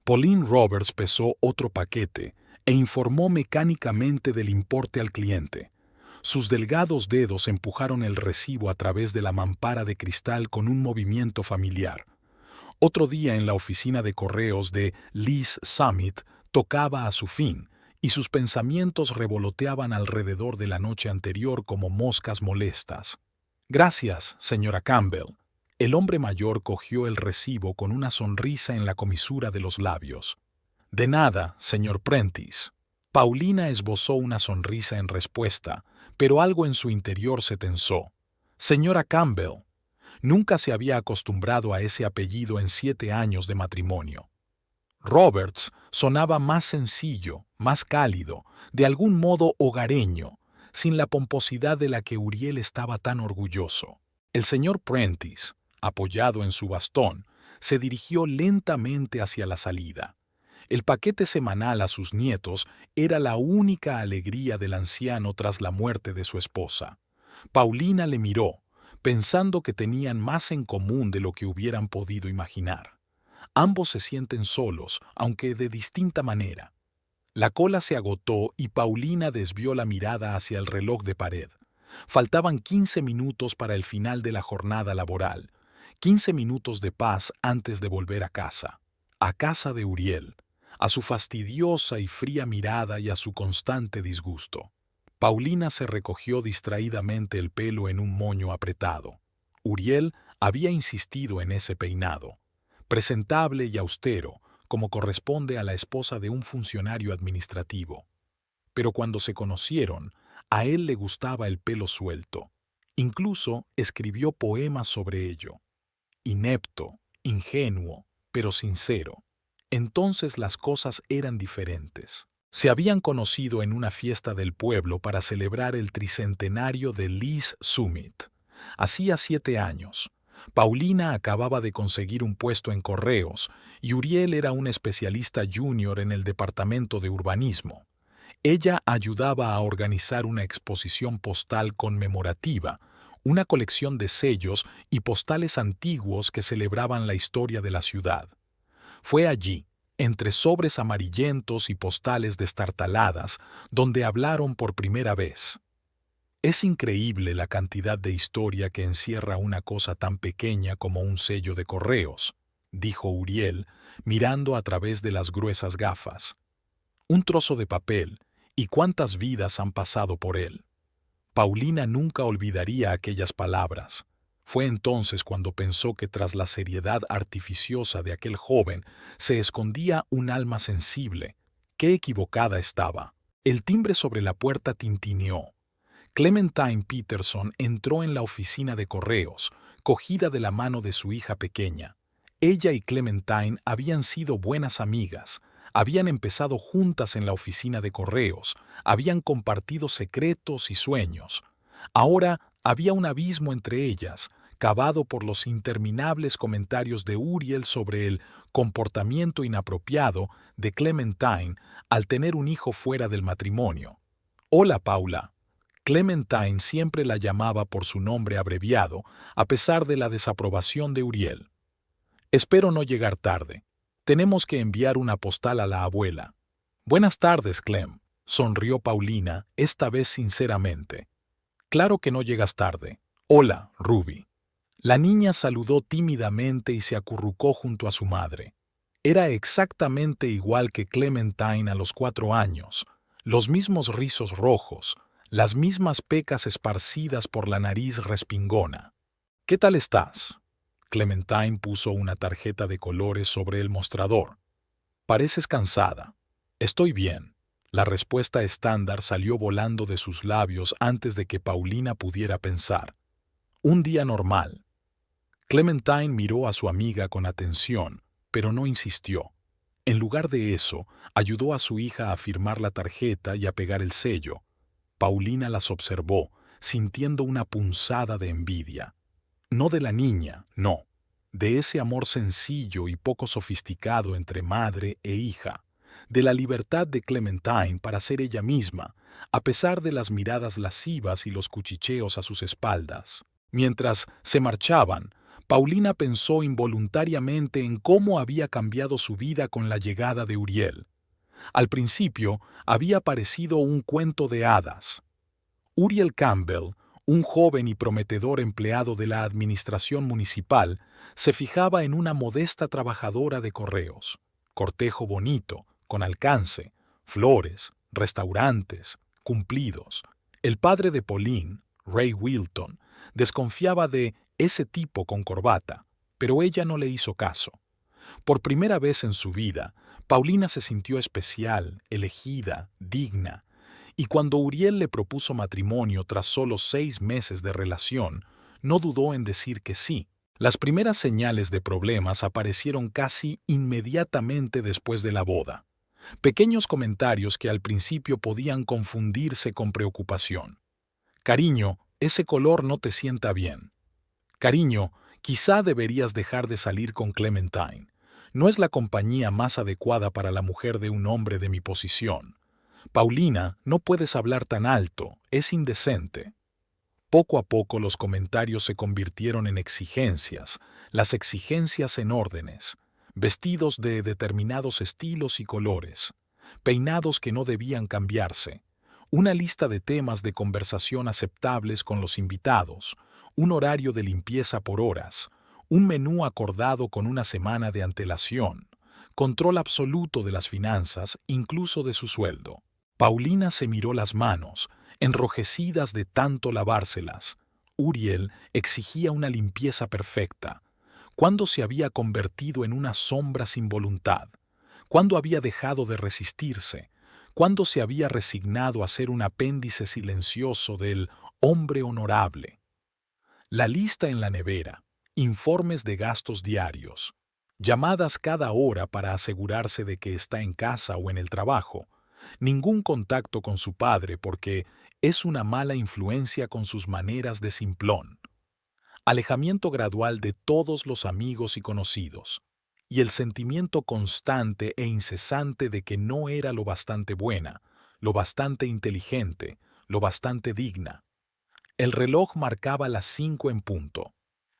Pauline Roberts pesó otro paquete e informó mecánicamente del importe al cliente. Sus delgados dedos empujaron el recibo a través de la mampara de cristal con un movimiento familiar. Otro día en la oficina de correos de Liz Summit tocaba a su fin, y sus pensamientos revoloteaban alrededor de la noche anterior como moscas molestas. Gracias, señora Campbell. El hombre mayor cogió el recibo con una sonrisa en la comisura de los labios. De nada, señor Prentice. Paulina esbozó una sonrisa en respuesta, pero algo en su interior se tensó. Señora Campbell. Nunca se había acostumbrado a ese apellido en 7 años de matrimonio. Roberts sonaba más sencillo, más cálido, de algún modo hogareño, sin la pomposidad de la que Uriel estaba tan orgulloso. El señor Prentice, apoyado en su bastón, se dirigió lentamente hacia la salida. El paquete semanal a sus nietos era la única alegría del anciano tras la muerte de su esposa. Paulina le miró, pensando que tenían más en común de lo que hubieran podido imaginar. Ambos se sienten solos, aunque de distinta manera. La cola se agotó y Paulina desvió la mirada hacia el reloj de pared. Faltaban 15 minutos para el final de la jornada laboral, 15 minutos de paz antes de volver a casa de Uriel, a su fastidiosa y fría mirada y a su constante disgusto. Paulina se recogió distraídamente el pelo en un moño apretado. Uriel había insistido en ese peinado, presentable y austero, como corresponde a la esposa de un funcionario administrativo. Pero cuando se conocieron, a él le gustaba el pelo suelto. Incluso escribió poemas sobre ello. Inepto, ingenuo, pero sincero. Entonces las cosas eran diferentes. Se habían conocido en una fiesta del pueblo para celebrar el tricentenario de Liz Summit. Hacía 7 años. Paulina acababa de conseguir un puesto en correos y Uriel era un especialista junior en el departamento de urbanismo. Ella ayudaba a organizar una exposición postal conmemorativa, una colección de sellos y postales antiguos que celebraban la historia de la ciudad. Fue allí, entre sobres amarillentos y postales destartaladas, donde hablaron por primera vez. Es increíble la cantidad de historia que encierra una cosa tan pequeña como un sello de correos, dijo Uriel, mirando a través de las gruesas gafas. Un trozo de papel, y cuántas vidas han pasado por él. Paulina nunca olvidaría aquellas palabras. Fue entonces cuando pensó que tras la seriedad artificiosa de aquel joven se escondía un alma sensible. Qué equivocada estaba. El timbre sobre la puerta tintineó. Clementine Peterson entró en la oficina de correos, cogida de la mano de su hija pequeña. Ella y Clementine habían sido buenas amigas, habían empezado juntas en la oficina de correos, habían compartido secretos y sueños. Ahora había un abismo entre ellas, cavado por los interminables comentarios de Uriel sobre el comportamiento inapropiado de Clementine al tener un hijo fuera del matrimonio. «Hola, Paula». Clementine siempre la llamaba por su nombre abreviado, a pesar de la desaprobación de Uriel. «Espero no llegar tarde. Tenemos que enviar una postal a la abuela». «Buenas tardes, Clem», sonrió Paulina, esta vez sinceramente. «Claro que no llegas tarde. Hola, Ruby». La niña saludó tímidamente y se acurrucó junto a su madre. Era exactamente igual que Clementine a los 4 años, los mismos rizos rojos, las mismas pecas esparcidas por la nariz respingona. «¿Qué tal estás?» Clementine puso una tarjeta de colores sobre el mostrador. «Pareces cansada». «Estoy bien». La respuesta estándar salió volando de sus labios antes de que Paulina pudiera pensar. «Un día normal». Clementine miró a su amiga con atención, pero no insistió. En lugar de eso, ayudó a su hija a firmar la tarjeta y a pegar el sello. Paulina las observó, sintiendo una punzada de envidia. No de la niña, no, de ese amor sencillo y poco sofisticado entre madre e hija, de la libertad de Clementine para ser ella misma, a pesar de las miradas lascivas y los cuchicheos a sus espaldas. Mientras se marchaban, Paulina pensó involuntariamente en cómo había cambiado su vida con la llegada de Uriel. Al principio había parecido un cuento de hadas. Uriel Campbell, un joven y prometedor empleado de la administración municipal, se fijaba en una modesta trabajadora de correos. Cortejo bonito, con alcance, flores, restaurantes, cumplidos. El padre de Pauline, Ray Wilton, desconfiaba de ese tipo con corbata, pero ella no le hizo caso. Por primera vez en su vida, Paulina se sintió especial, elegida, digna, y cuando Uriel le propuso matrimonio tras solo 6 meses de relación, no dudó en decir que sí. Las primeras señales de problemas aparecieron casi inmediatamente después de la boda. Pequeños comentarios que al principio podían confundirse con preocupación. Cariño, ese color no te sienta bien. Cariño, quizá deberías dejar de salir con Clementine. No es la compañía más adecuada para la mujer de un hombre de mi posición. Paulina, no puedes hablar tan alto, es indecente. Poco a poco los comentarios se convirtieron en exigencias, las exigencias en órdenes, vestidos de determinados estilos y colores, peinados que no debían cambiarse, una lista de temas de conversación aceptables con los invitados, un horario de limpieza por horas, un menú acordado con una semana de antelación, control absoluto de las finanzas, incluso de su sueldo. Paulina se miró las manos, enrojecidas de tanto lavárselas. Uriel exigía una limpieza perfecta. ¿Cuándo se había convertido en una sombra sin voluntad? ¿Cuándo había dejado de resistirse? ¿Cuándo se había resignado a ser un apéndice silencioso del hombre honorable? La lista en la nevera, informes de gastos diarios, llamadas cada hora para asegurarse de que está en casa o en el trabajo, ningún contacto con su padre porque es una mala influencia con sus maneras de simplón, alejamiento gradual de todos los amigos y conocidos, y el sentimiento constante e incesante de que no era lo bastante buena, lo bastante inteligente, lo bastante digna. El reloj marcaba las 5 en punto.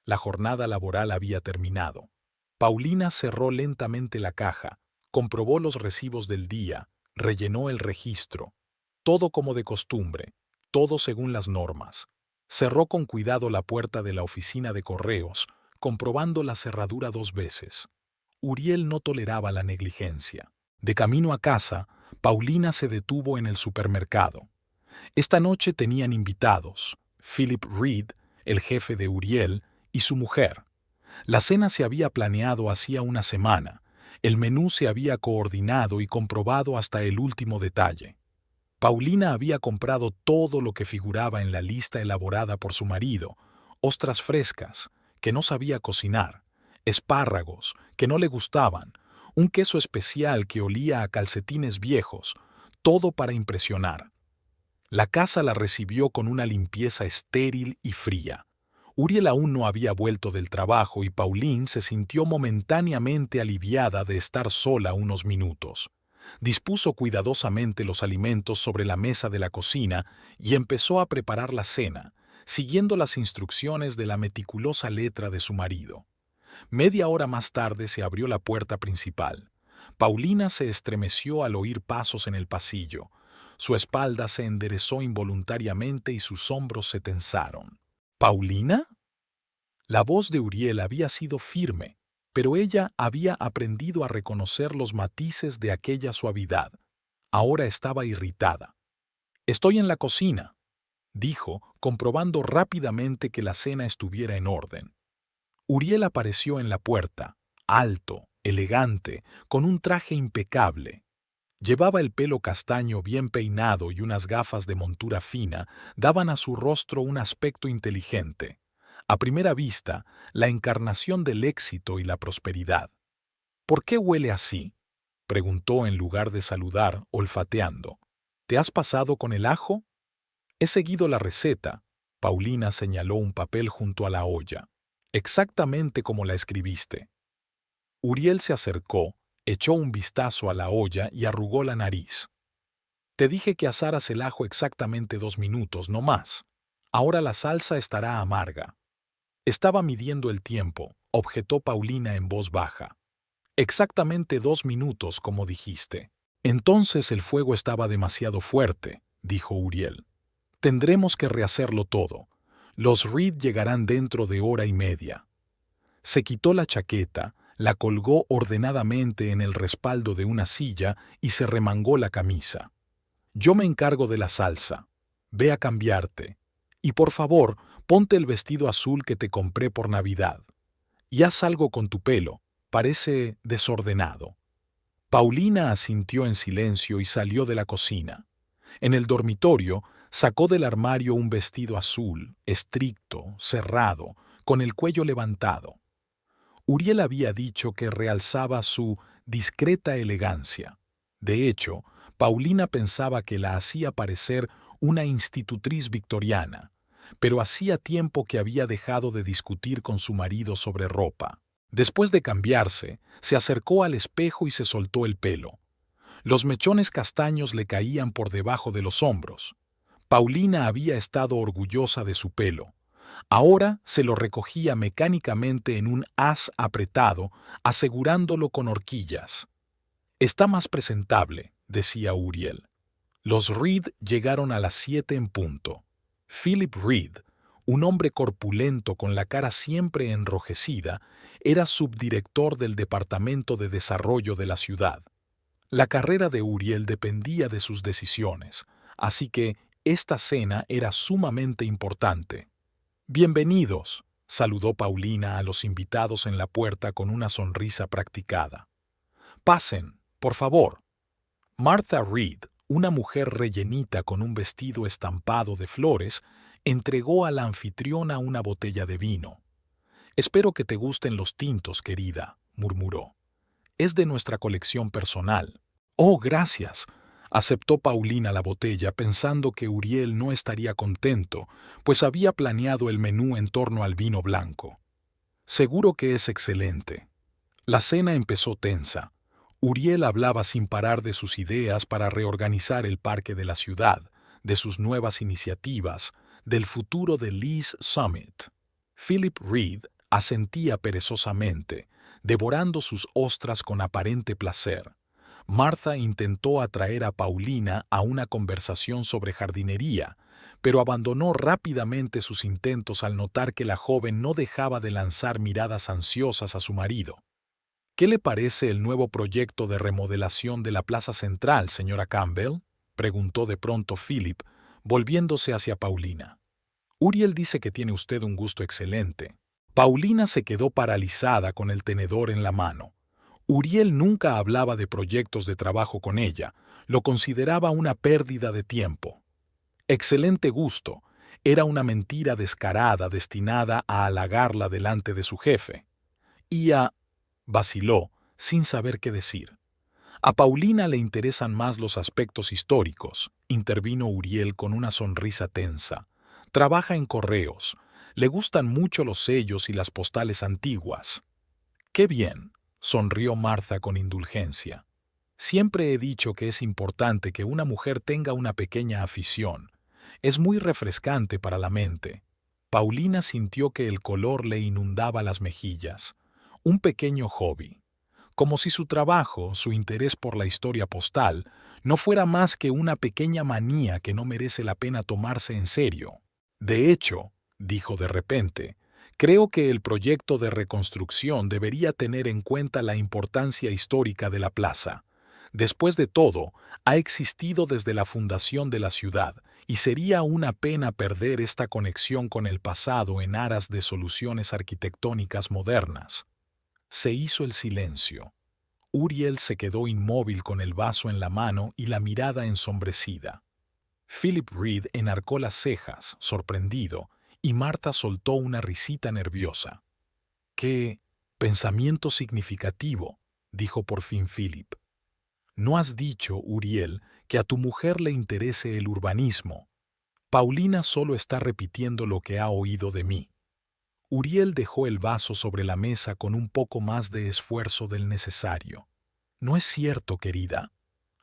La jornada laboral había terminado. Paulina cerró lentamente la caja, comprobó los recibos del día, rellenó el registro. Todo como de costumbre, todo según las normas. Cerró con cuidado la puerta de la oficina de correos, comprobando la cerradura 2 veces. Uriel no toleraba la negligencia. De camino a casa, Paulina se detuvo en el supermercado. Esta noche tenían invitados, Philip Reed, el jefe de Uriel, y su mujer. La cena se había planeado hacía una semana. El menú se había coordinado y comprobado hasta el último detalle. Paulina había comprado todo lo que figuraba en la lista elaborada por su marido: ostras frescas, que no sabía cocinar, espárragos, que no le gustaban, un queso especial que olía a calcetines viejos, todo para impresionar. La casa la recibió con una limpieza estéril y fría. Uriel aún no había vuelto del trabajo y Pauline se sintió momentáneamente aliviada de estar sola unos minutos. Dispuso cuidadosamente los alimentos sobre la mesa de la cocina y empezó a preparar la cena, siguiendo las instrucciones de la meticulosa letra de su marido. Media hora más tarde se abrió la puerta principal. Paulina se estremeció al oír pasos en el pasillo. Su espalda se enderezó involuntariamente y sus hombros se tensaron. ¿Paulina? La voz de Uriel había sido firme, pero ella había aprendido a reconocer los matices de aquella suavidad. Ahora estaba irritada. «Estoy en la cocina», dijo, comprobando rápidamente que la cena estuviera en orden. Uriel apareció en la puerta, alto, elegante, con un traje impecable. Llevaba el pelo castaño bien peinado y unas gafas de montura fina daban a su rostro un aspecto inteligente. A primera vista, la encarnación del éxito y la prosperidad. «¿Por qué huele así?», preguntó en lugar de saludar, olfateando. «¿Te has pasado con el ajo?» «He seguido la receta», Paulina señaló un papel junto a la olla. «Exactamente como la escribiste». Uriel se acercó, echó un vistazo a la olla y arrugó la nariz. «Te dije que asaras el ajo exactamente 2 minutos, no más. Ahora la salsa estará amarga». Estaba midiendo el tiempo, objetó Paulina en voz baja. Exactamente 2 minutos, como dijiste. Entonces el fuego estaba demasiado fuerte, dijo Uriel. Tendremos que rehacerlo todo. Los Reed llegarán dentro de hora y media. Se quitó la chaqueta, la colgó ordenadamente en el respaldo de una silla y se remangó la camisa. Yo me encargo de la salsa. Ve a cambiarte. Y por favor, ponte el vestido azul que te compré por Navidad. Y haz algo con tu pelo. Parece desordenado. Paulina asintió en silencio y salió de la cocina. En el dormitorio, sacó del armario un vestido azul, estricto, cerrado, con el cuello levantado. Uriel había dicho que realzaba su discreta elegancia. De hecho, Paulina pensaba que la hacía parecer una institutriz victoriana, pero hacía tiempo que había dejado de discutir con su marido sobre ropa. Después de cambiarse, se acercó al espejo y se soltó el pelo. Los mechones castaños le caían por debajo de los hombros. Paulina había estado orgullosa de su pelo. Ahora se lo recogía mecánicamente en un haz apretado, asegurándolo con horquillas. Está más presentable, decía Uriel. Los Reed llegaron a las 7 en punto. Philip Reed, un hombre corpulento con la cara siempre enrojecida, era subdirector del Departamento de Desarrollo de la ciudad. La carrera de Uriel dependía de sus decisiones, así que esta cena era sumamente importante. «Bienvenidos», saludó Paulina a los invitados en la puerta con una sonrisa practicada. «Pasen, por favor». Martha Reed, una mujer rellenita con un vestido estampado de flores, entregó a la anfitriona una botella de vino. «Espero que te gusten los tintos, querida», murmuró. «Es de nuestra colección personal». «Oh, gracias», aceptó Paulina la botella pensando que Uriel no estaría contento, pues había planeado el menú en torno al vino blanco. «Seguro que es excelente». La cena empezó tensa. Uriel hablaba sin parar de sus ideas para reorganizar el parque de la ciudad, de sus nuevas iniciativas, del futuro de Lee's Summit. Philip Reed asentía perezosamente, devorando sus ostras con aparente placer. Martha intentó atraer a Paulina a una conversación sobre jardinería, pero abandonó rápidamente sus intentos al notar que la joven no dejaba de lanzar miradas ansiosas a su marido. «¿Qué le parece el nuevo proyecto de remodelación de la Plaza Central, señora Campbell?», preguntó de pronto Philip, volviéndose hacia Paulina. «Uriel dice que tiene usted un gusto excelente». Paulina se quedó paralizada con el tenedor en la mano. Uriel nunca hablaba de proyectos de trabajo con ella, lo consideraba una pérdida de tiempo. Excelente gusto, era una mentira descarada destinada a halagarla delante de su jefe. Vaciló, sin saber qué decir. A Paulina le interesan más los aspectos históricos, intervino Uriel con una sonrisa tensa. Trabaja en correos, le gustan mucho los sellos y las postales antiguas. ¡Qué bien!, sonrió Martha con indulgencia. Siempre he dicho que es importante que una mujer tenga una pequeña afición. Es muy refrescante para la mente. Paulina sintió que el color le inundaba las mejillas. Un pequeño hobby. Como si su trabajo, su interés por la historia postal, no fuera más que una pequeña manía que no merece la pena tomarse en serio. De hecho, dijo de repente, creo que el proyecto de reconstrucción debería tener en cuenta la importancia histórica de la plaza. Después de todo, ha existido desde la fundación de la ciudad, y sería una pena perder esta conexión con el pasado en aras de soluciones arquitectónicas modernas. Se hizo el silencio. Uriel se quedó inmóvil con el vaso en la mano y la mirada ensombrecida. Philip Reed enarcó las cejas, sorprendido, y Martha soltó una risita nerviosa. «¡Qué pensamiento significativo!», dijo por fin Philip. «No has dicho, Uriel, que a tu mujer le interese el urbanismo. Paulina solo está repitiendo lo que ha oído de mí». Uriel dejó el vaso sobre la mesa con un poco más de esfuerzo del necesario. «No es cierto, querida».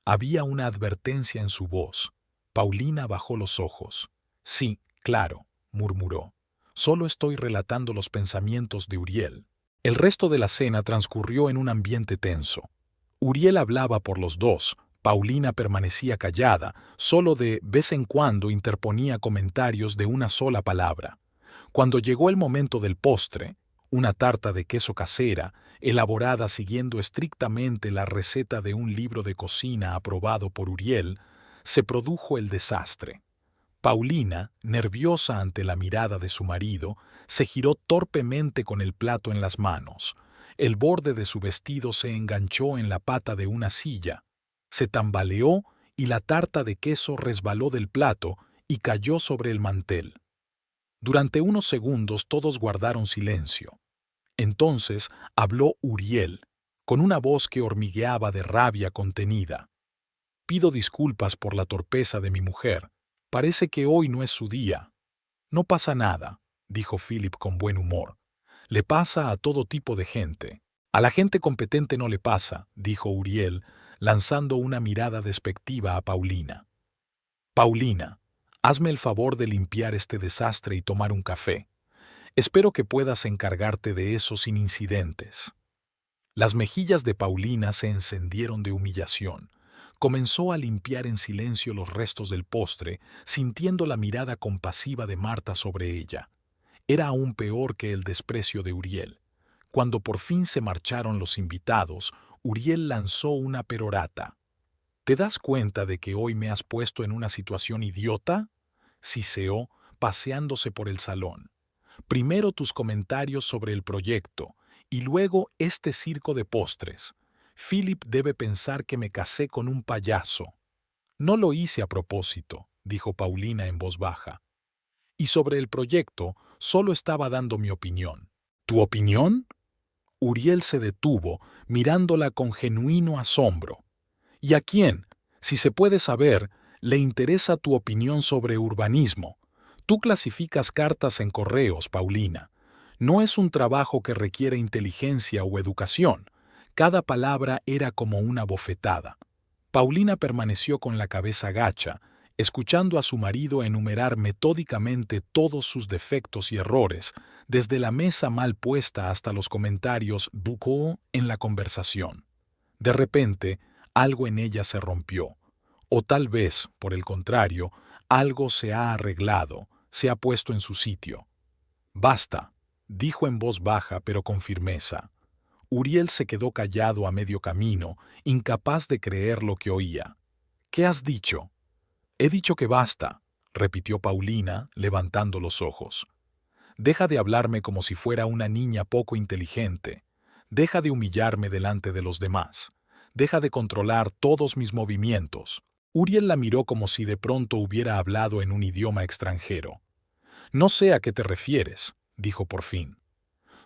Había una advertencia en su voz. Paulina bajó los ojos. «Sí, claro», murmuró. Solo estoy relatando los pensamientos de Uriel. El resto de la cena transcurrió en un ambiente tenso. Uriel hablaba por los dos, Paulina permanecía callada, solo de vez en cuando interponía comentarios de una sola palabra. Cuando llegó el momento del postre, una tarta de queso casera, elaborada siguiendo estrictamente la receta de un libro de cocina aprobado por Uriel, se produjo el desastre. Paulina, nerviosa ante la mirada de su marido, se giró torpemente con el plato en las manos. El borde de su vestido se enganchó en la pata de una silla. Se tambaleó y la tarta de queso resbaló del plato y cayó sobre el mantel. Durante unos segundos todos guardaron silencio. Entonces habló Uriel, con una voz que hormigueaba de rabia contenida. «Pido disculpas por la torpeza de mi mujer. Parece que hoy no es su día». «No pasa nada», dijo Philip con buen humor. «Le pasa a todo tipo de gente». «A la gente competente no le pasa», dijo Uriel, lanzando una mirada despectiva a Paulina. «Paulina, hazme el favor de limpiar este desastre y tomar un café. Espero que puedas encargarte de eso sin incidentes». Las mejillas de Paulina se encendieron de humillación. Comenzó a limpiar en silencio los restos del postre, sintiendo la mirada compasiva de Marta sobre ella. Era aún peor que el desprecio de Uriel. Cuando por fin se marcharon los invitados, Uriel lanzó una perorata. «¿Te das cuenta de que hoy me has puesto en una situación idiota?», siseó, paseándose por el salón. «Primero tus comentarios sobre el proyecto, y luego este circo de postres. Philip debe pensar que me casé con un payaso». «No lo hice a propósito», dijo Paulina en voz baja. «Y sobre el proyecto, solo estaba dando mi opinión». «¿Tu opinión?». Uriel se detuvo, mirándola con genuino asombro. «¿Y a quién, si se puede saber, le interesa tu opinión sobre urbanismo? Tú clasificas cartas en correos, Paulina. No es un trabajo que requiere inteligencia o educación». Cada palabra era como una bofetada. Paulina permaneció con la cabeza gacha, escuchando a su marido enumerar metódicamente todos sus defectos y errores, desde la mesa mal puesta hasta los comentarios bucoo en la conversación. De repente, algo en ella se rompió. O tal vez, por el contrario, algo se ha arreglado, se ha puesto en su sitio. «Basta», dijo en voz baja pero con firmeza. Uriel se quedó callado a medio camino, incapaz de creer lo que oía. «¿Qué has dicho?». «He dicho que basta», repitió Paulina, levantando los ojos. «Deja de hablarme como si fuera una niña poco inteligente. Deja de humillarme delante de los demás. Deja de controlar todos mis movimientos». Uriel la miró como si de pronto hubiera hablado en un idioma extranjero. «No sé a qué te refieres», dijo por fin.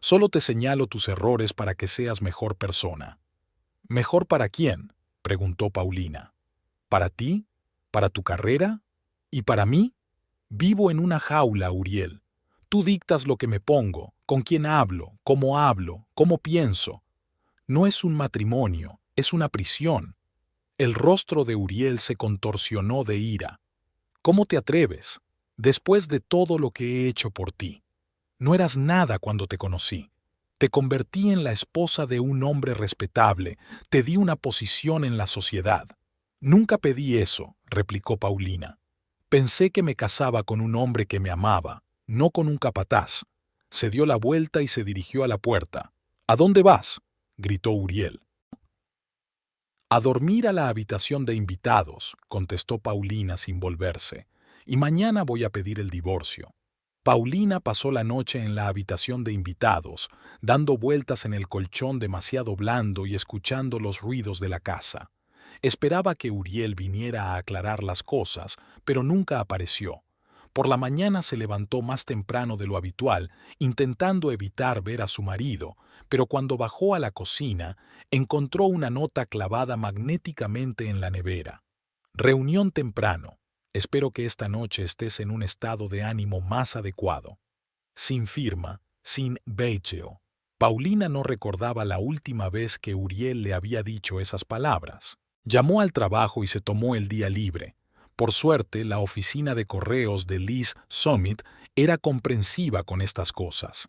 «Solo te señalo tus errores para que seas mejor persona». «¿Mejor para quién?», preguntó Paulina. «¿Para ti? ¿Para tu carrera? ¿Y para mí? Vivo en una jaula, Uriel. Tú dictas lo que me pongo, con quién hablo, cómo pienso. No es un matrimonio, es una prisión». El rostro de Uriel se contorsionó de ira. «¿Cómo te atreves? Después de todo lo que he hecho por ti. No eras nada cuando te conocí. Te convertí en la esposa de un hombre respetable, te di una posición en la sociedad». «Nunca pedí eso», replicó Paulina. «Pensé que me casaba con un hombre que me amaba, no con un capataz». Se dio la vuelta y se dirigió a la puerta. «¿A dónde vas?», gritó Uriel. «A dormir a la habitación de invitados», contestó Paulina sin volverse. «Y mañana voy a pedir el divorcio». Paulina pasó la noche en la habitación de invitados, dando vueltas en el colchón demasiado blando y escuchando los ruidos de la casa. Esperaba que Uriel viniera a aclarar las cosas, pero nunca apareció. Por la mañana se levantó más temprano de lo habitual, intentando evitar ver a su marido, pero cuando bajó a la cocina, encontró una nota clavada magnéticamente en la nevera. «Reunión temprano. Espero que esta noche estés en un estado de ánimo más adecuado». Sin firma, sin beicheo. Paulina no recordaba la última vez que Uriel le había dicho esas palabras. Llamó al trabajo y se tomó el día libre. Por suerte, la oficina de correos de Liz Summit era comprensiva con estas cosas.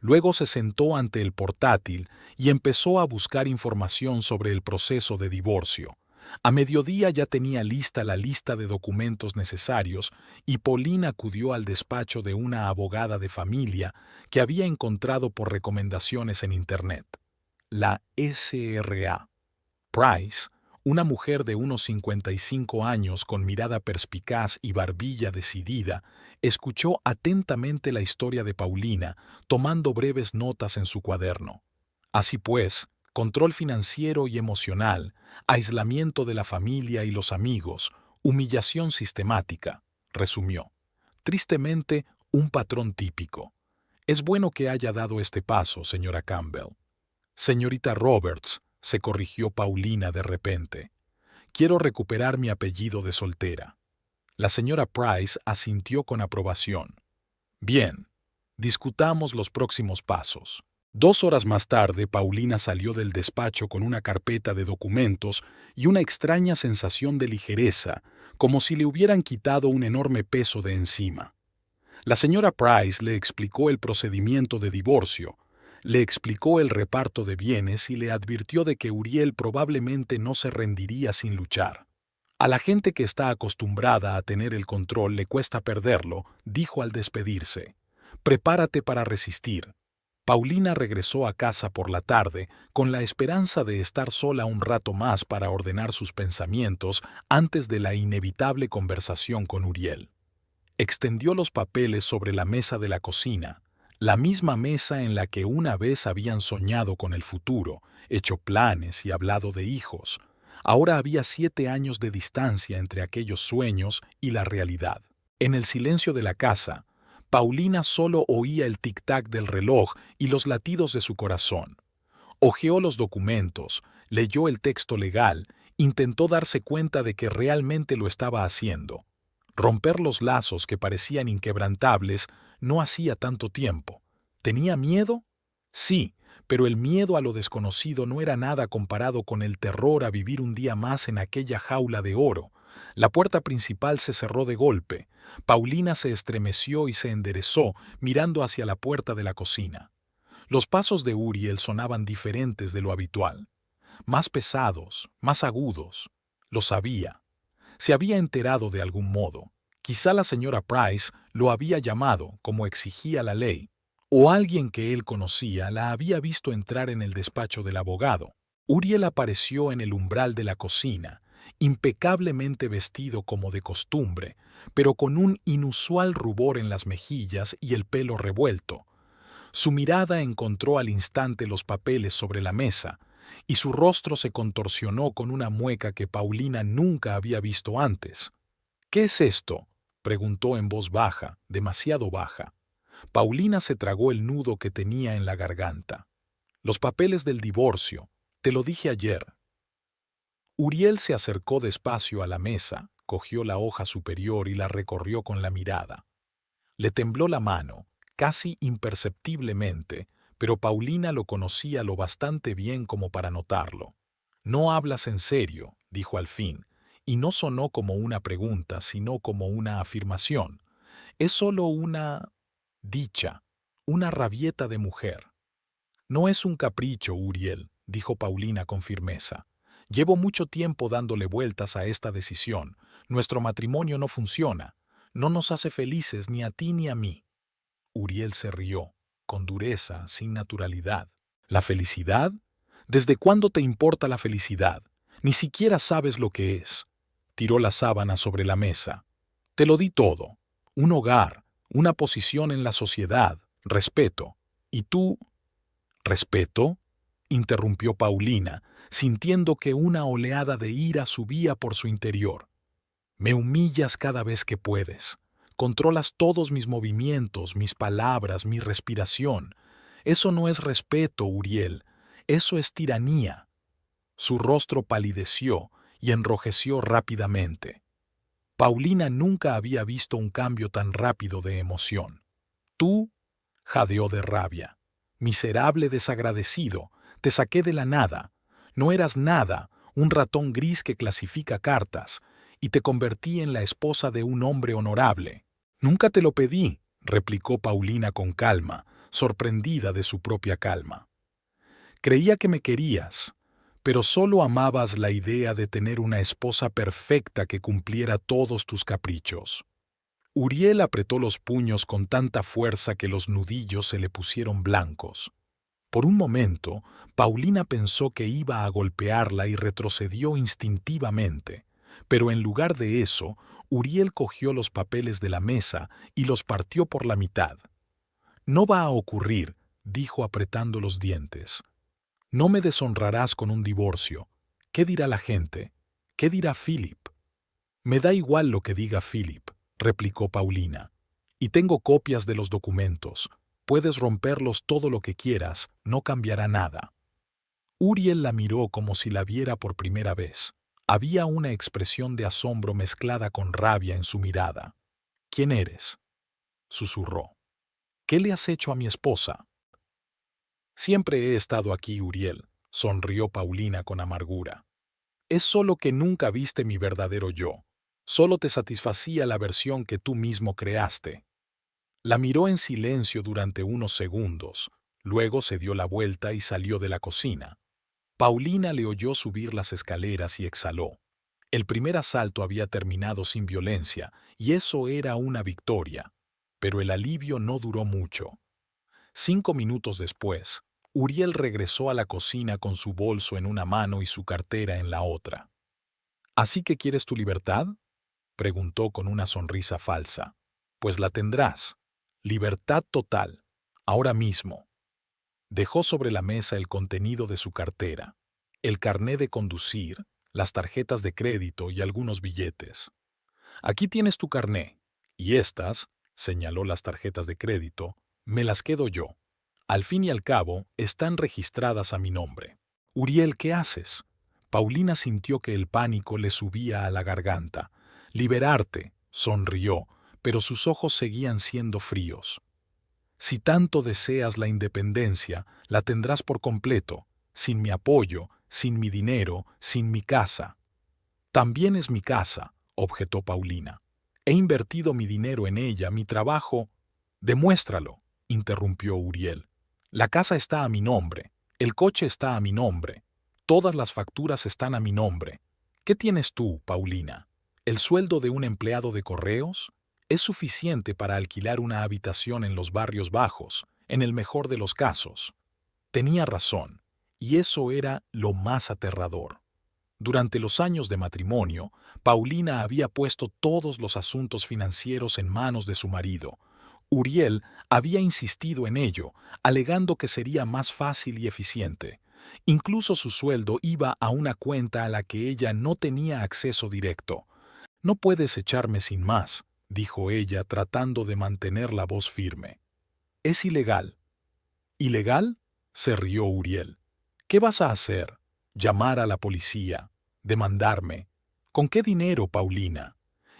Luego se sentó ante el portátil y empezó a buscar información sobre el proceso de divorcio. A mediodía ya tenía lista la lista de documentos necesarios y Pauline acudió al despacho de una abogada de familia que había encontrado por recomendaciones en Internet. La SRA. Price, una mujer de unos 55 años con mirada perspicaz y barbilla decidida, escuchó atentamente la historia de Paulina, tomando breves notas en su cuaderno. Así pues, control financiero y emocional, aislamiento de la familia y los amigos, humillación sistemática, resumió. Tristemente, un patrón típico. Es bueno que haya dado este paso, señora Campbell. Señorita Roberts, se corrigió Paulina de repente. Quiero recuperar mi apellido de soltera. La señora Price asintió con aprobación. Bien, discutamos los próximos pasos. 2 horas más tarde, Paulina salió del despacho con una carpeta de documentos y una extraña sensación de ligereza, como si le hubieran quitado un enorme peso de encima. La señora Price le explicó el procedimiento de divorcio, le explicó el reparto de bienes y le advirtió de que Uriel probablemente no se rendiría sin luchar. A la gente que está acostumbrada a tener el control le cuesta perderlo, dijo al despedirse. Prepárate para resistir. Paulina regresó a casa por la tarde con la esperanza de estar sola un rato más para ordenar sus pensamientos antes de la inevitable conversación con Uriel. Extendió los papeles sobre la mesa de la cocina, la misma mesa en la que una vez habían soñado con el futuro, hecho planes y hablado de hijos. Ahora había 7 años de distancia entre aquellos sueños y la realidad. En el silencio de la casa, Paulina solo oía el tic-tac del reloj y los latidos de su corazón. Hojeó los documentos, leyó el texto legal, intentó darse cuenta de que realmente lo estaba haciendo. Romper los lazos que parecían inquebrantables no hacía tanto tiempo. ¿Tenía miedo? Sí, pero el miedo a lo desconocido no era nada comparado con el terror a vivir un día más en aquella jaula de oro. La puerta principal se cerró de golpe. Paulina se estremeció y se enderezó, mirando hacia la puerta de la cocina. Los pasos de Uriel sonaban diferentes de lo habitual. Más pesados, más agudos. Lo sabía. Se había enterado de algún modo. Quizá la señora Price lo había llamado, como exigía la ley, o alguien que él conocía la había visto entrar en el despacho del abogado. Uriel apareció en el umbral de la cocina, impecablemente vestido como de costumbre, pero con un inusual rubor en las mejillas y el pelo revuelto. Su mirada encontró al instante los papeles sobre la mesa, y su rostro se contorsionó con una mueca que Paulina nunca había visto antes. «¿Qué es esto?», preguntó en voz baja, demasiado baja. Paulina se tragó el nudo que tenía en la garganta. «Los papeles del divorcio, te lo dije ayer». Uriel se acercó despacio a la mesa, cogió la hoja superior y la recorrió con la mirada. Le tembló la mano, casi imperceptiblemente, pero Paulina lo conocía lo bastante bien como para notarlo. «No hablas en serio», dijo al fin, y no sonó como una pregunta, sino como una afirmación. «Es solo una dicha, una rabieta de mujer». «No es un capricho, Uriel», dijo Paulina con firmeza. «Llevo mucho tiempo dándole vueltas a esta decisión. Nuestro matrimonio no funciona. No nos hace felices ni a ti ni a mí». Uriel se rió, con dureza, sin naturalidad. «¿La felicidad? ¿Desde cuándo te importa la felicidad? Ni siquiera sabes lo que es». Tiró la sábana sobre la mesa. «Te lo di todo. Un hogar, una posición en la sociedad, respeto. ¿Y tú?» «¿Respeto?», interrumpió Paulina, sintiendo que una oleada de ira subía por su interior. «Me humillas cada vez que puedes. Controlas todos mis movimientos, mis palabras, mi respiración. Eso no es respeto, Uriel. Eso es tiranía». Su rostro palideció y enrojeció rápidamente. Paulina nunca había visto un cambio tan rápido de emoción. «Tú», jadeó de rabia. «Miserable desagradecido, te saqué de la nada. No eras nada, un ratón gris que clasifica cartas, y te convertí en la esposa de un hombre honorable. Nunca te lo pedí, replicó Paulina con calma, sorprendida de su propia calma. Creía que me querías, pero solo amabas la idea de tener una esposa perfecta que cumpliera todos tus caprichos. Uriel apretó los puños con tanta fuerza que los nudillos se le pusieron blancos. Por un momento, Paulina pensó que iba a golpearla y retrocedió instintivamente, pero en lugar de eso, Uriel cogió los papeles de la mesa y los partió por la mitad. «No va a ocurrir», dijo apretando los dientes. «No me deshonrarás con un divorcio. ¿Qué dirá la gente? ¿Qué dirá Philip?» «Me da igual lo que diga Philip», replicó Paulina. «Y tengo copias de los documentos. Puedes romperlos todo lo que quieras, no cambiará nada». Uriel la miró como si la viera por primera vez. Había una expresión de asombro mezclada con rabia en su mirada. «¿Quién eres?», susurró. «¿Qué le has hecho a mi esposa?». «Siempre he estado aquí, Uriel», sonrió Paulina con amargura. «Es solo que nunca viste mi verdadero yo. Solo te satisfacía la versión que tú mismo creaste». La miró en silencio durante unos segundos, luego se dio la vuelta y salió de la cocina. Paulina le oyó subir las escaleras y exhaló. El primer asalto había terminado sin violencia, y eso era una victoria. Pero el alivio no duró mucho. 5 minutos después, Uriel regresó a la cocina con su bolso en una mano y su cartera en la otra. «¿Así que quieres tu libertad?», preguntó con una sonrisa falsa. «Pues la tendrás. Libertad total. Ahora mismo». Dejó sobre la mesa el contenido de su cartera, el carné de conducir, las tarjetas de crédito y algunos billetes. «Aquí tienes tu carné, y estas», señaló las tarjetas de crédito, «me las quedo yo. Al fin y al cabo, están registradas a mi nombre». «Uriel, ¿qué haces?». Paulina sintió que el pánico le subía a la garganta. «Liberarte», sonrió, pero sus ojos seguían siendo fríos. «Si tanto deseas la independencia, la tendrás por completo, sin mi apoyo, sin mi dinero, sin mi casa». «También es mi casa», objetó Paulina. «He invertido mi dinero en ella, mi trabajo». «Demuéstralo», interrumpió Uriel. «La casa está a mi nombre, el coche está a mi nombre, todas las facturas están a mi nombre. ¿Qué tienes tú, Paulina? ¿El sueldo de un empleado de correos? Es suficiente para alquilar una habitación en los barrios bajos, en el mejor de los casos». Tenía razón, y eso era lo más aterrador. Durante los años de matrimonio, Paulina había puesto todos los asuntos financieros en manos de su marido. Uriel había insistido en ello, alegando que sería más fácil y eficiente. Incluso su sueldo iba a una cuenta a la que ella no tenía acceso directo. «No puedes echarme sin más», dijo ella tratando de mantener la voz firme. «Es ilegal». «¿Ilegal?», se rió Uriel. «¿Qué vas a hacer? ¿Llamar a la policía? ¿Demandarme? ¿Con qué dinero, Paulina?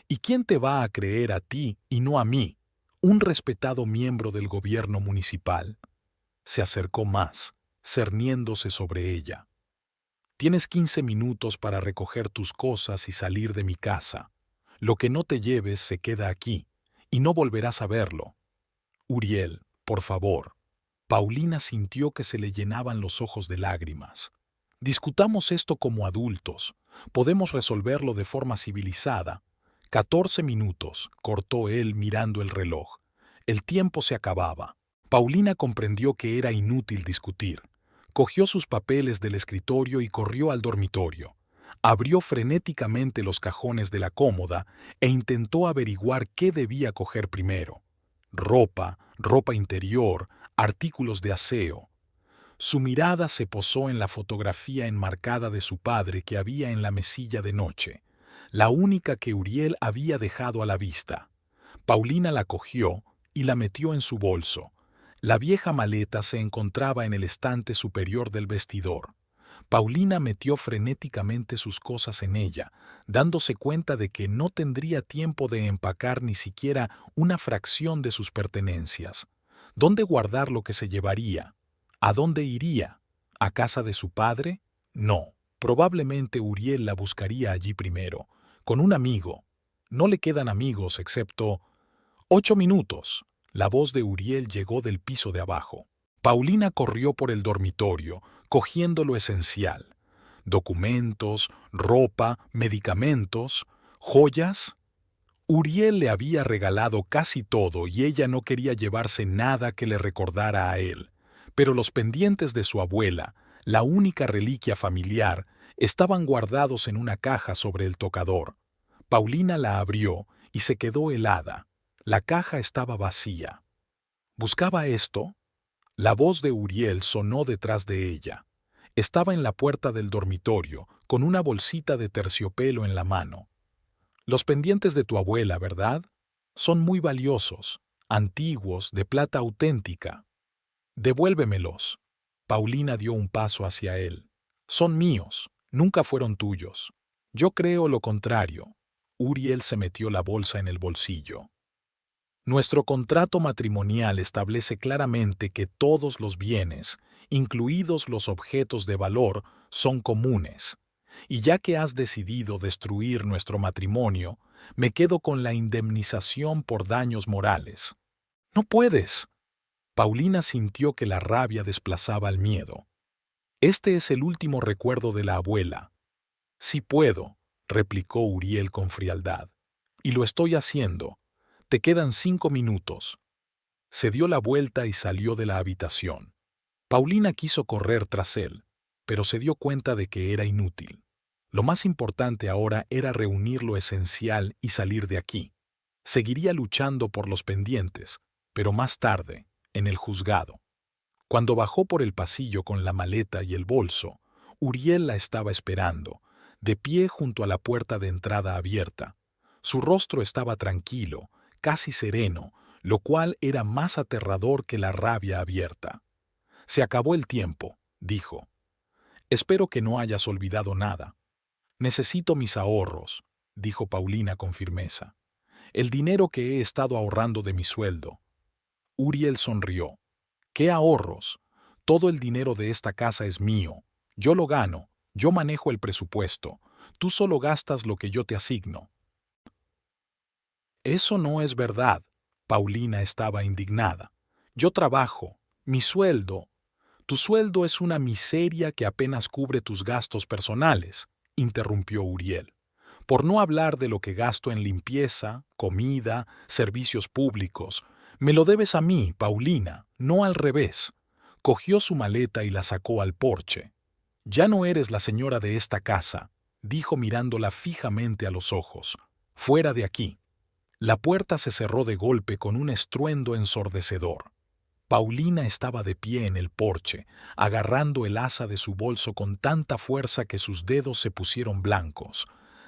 ¿Y quién te va a creer a ti y no a mí, un respetado miembro del gobierno municipal?» Se acercó más, cerniéndose sobre ella. «Tienes 15 minutos para recoger tus cosas y salir de mi casa. Lo que no te lleves se queda aquí, y no volverás a verlo. Uriel, por favor». Paulina sintió que se le llenaban los ojos de lágrimas. «Discutamos esto como adultos. Podemos resolverlo de forma civilizada». 14 minutos, cortó él mirando el reloj. El tiempo se acababa. Paulina comprendió que era inútil discutir. Cogió sus papeles del escritorio y corrió al dormitorio. Abrió frenéticamente los cajones de la cómoda e intentó averiguar qué debía coger primero. Ropa, ropa interior, artículos de aseo. Su mirada se posó en la fotografía enmarcada de su padre que había en la mesilla de noche, la única que Uriel había dejado a la vista. Paulina la cogió y la metió en su bolso. La vieja maleta se encontraba en el estante superior del vestidor. Paulina metió frenéticamente sus cosas en ella, dándose cuenta de que no tendría tiempo de empacar ni siquiera una fracción de sus pertenencias. ¿Dónde guardar lo que se llevaría? ¿A dónde iría? ¿A casa de su padre? No, probablemente Uriel la buscaría allí primero. Con un amigo. No le quedan amigos excepto... 8 minutos. La voz de Uriel llegó del piso de abajo. Paulina corrió por el dormitorio, cogiendo lo esencial. Documentos, ropa, medicamentos, joyas. Uriel le había regalado casi todo y ella no quería llevarse nada que le recordara a él. Pero los pendientes de su abuela, la única reliquia familiar, estaban guardados en una caja sobre el tocador. Paulina la abrió y se quedó helada. La caja estaba vacía. ¿Buscaba esto? La voz de Uriel sonó detrás de ella. Estaba en la puerta del dormitorio, con una bolsita de terciopelo en la mano. Los pendientes de tu abuela, ¿verdad? Son muy valiosos, antiguos, de plata auténtica. Devuélvemelos. Paulina dio un paso hacia él. Son míos, nunca fueron tuyos. Yo creo lo contrario. Uriel se metió la bolsa en el bolsillo. Nuestro contrato matrimonial establece claramente que todos los bienes, incluidos los objetos de valor, son comunes. Y ya que has decidido destruir nuestro matrimonio, me quedo con la indemnización por daños morales. No puedes. Paulina sintió que la rabia desplazaba el miedo. Este es el último recuerdo de la abuela. Sí puedo, replicó Uriel con frialdad. Y lo estoy haciendo. Te quedan 5 minutos. Se dio la vuelta y salió de la habitación. Paulina quiso correr tras él, pero se dio cuenta de que era inútil. Lo más importante ahora era reunir lo esencial y salir de aquí. Seguiría luchando por los pendientes, pero más tarde, en el juzgado. Cuando bajó por el pasillo con la maleta y el bolso, Uriel la estaba esperando, de pie junto a la puerta de entrada abierta. Su rostro estaba tranquilo, casi sereno, lo cual era más aterrador que la rabia abierta. Se acabó el tiempo, dijo. Espero que no hayas olvidado nada. Necesito mis ahorros, dijo Paulina con firmeza. El dinero que he estado ahorrando de mi sueldo. Uriel sonrió. ¿Qué ahorros? Todo el dinero de esta casa es mío. Yo lo gano, yo manejo el presupuesto. Tú solo gastas lo que yo te asigno. Eso no es verdad. Paulina estaba indignada. Yo trabajo, mi sueldo. Tu sueldo es una miseria que apenas cubre tus gastos personales, interrumpió Uriel. Por no hablar de lo que gasto en limpieza, comida, servicios públicos. Me lo debes a mí, Paulina, no al revés. Cogió su maleta y la sacó al porche. Ya no eres la señora de esta casa, dijo mirándola fijamente a los ojos. Fuera de aquí. La puerta se cerró de golpe con un estruendo ensordecedor. Paulina estaba de pie en el porche, agarrando el asa de su bolso con tanta fuerza que sus dedos se pusieron blancos.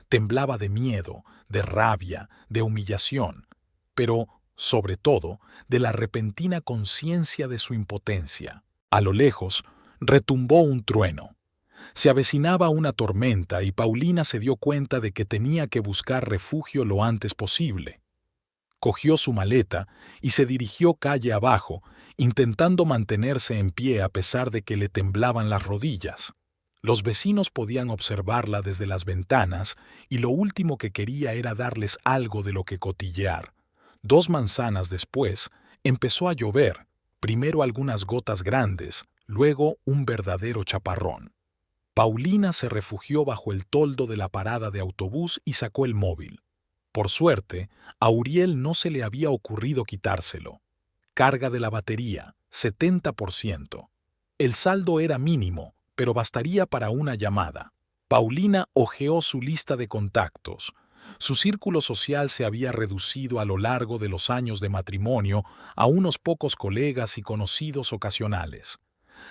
Temblaba de miedo, de rabia, de humillación, pero, sobre todo, de la repentina conciencia de su impotencia. A lo lejos, retumbó un trueno. Se avecinaba una tormenta y Paulina se dio cuenta de que tenía que buscar refugio lo antes posible. Cogió su maleta y se dirigió calle abajo, intentando mantenerse en pie a pesar de que le temblaban las rodillas. Los vecinos podían observarla desde las ventanas y lo último que quería era darles algo de lo que cotillear. 2 manzanas después, empezó a llover, primero algunas gotas grandes, luego un verdadero chaparrón. Paulina se refugió bajo el toldo de la parada de autobús y sacó el móvil. Por suerte, a Uriel no se le había ocurrido quitárselo. Carga de la batería, 70%. El saldo era mínimo, pero bastaría para una llamada. Paulina hojeó su lista de contactos. Su círculo social se había reducido a lo largo de los años de matrimonio a unos pocos colegas y conocidos ocasionales.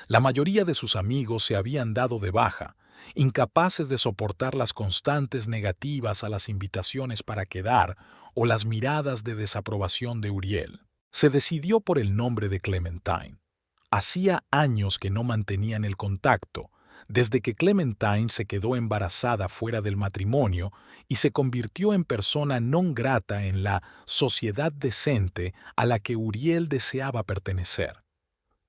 La mayoría de sus amigos se habían dado de baja, incapaces de soportar las constantes negativas a las invitaciones para quedar o las miradas de desaprobación de Uriel. Se decidió por el nombre de Clementine. Hacía años que no mantenían el contacto, desde que Clementine se quedó embarazada fuera del matrimonio y se convirtió en persona non grata en la sociedad decente a la que Uriel deseaba pertenecer.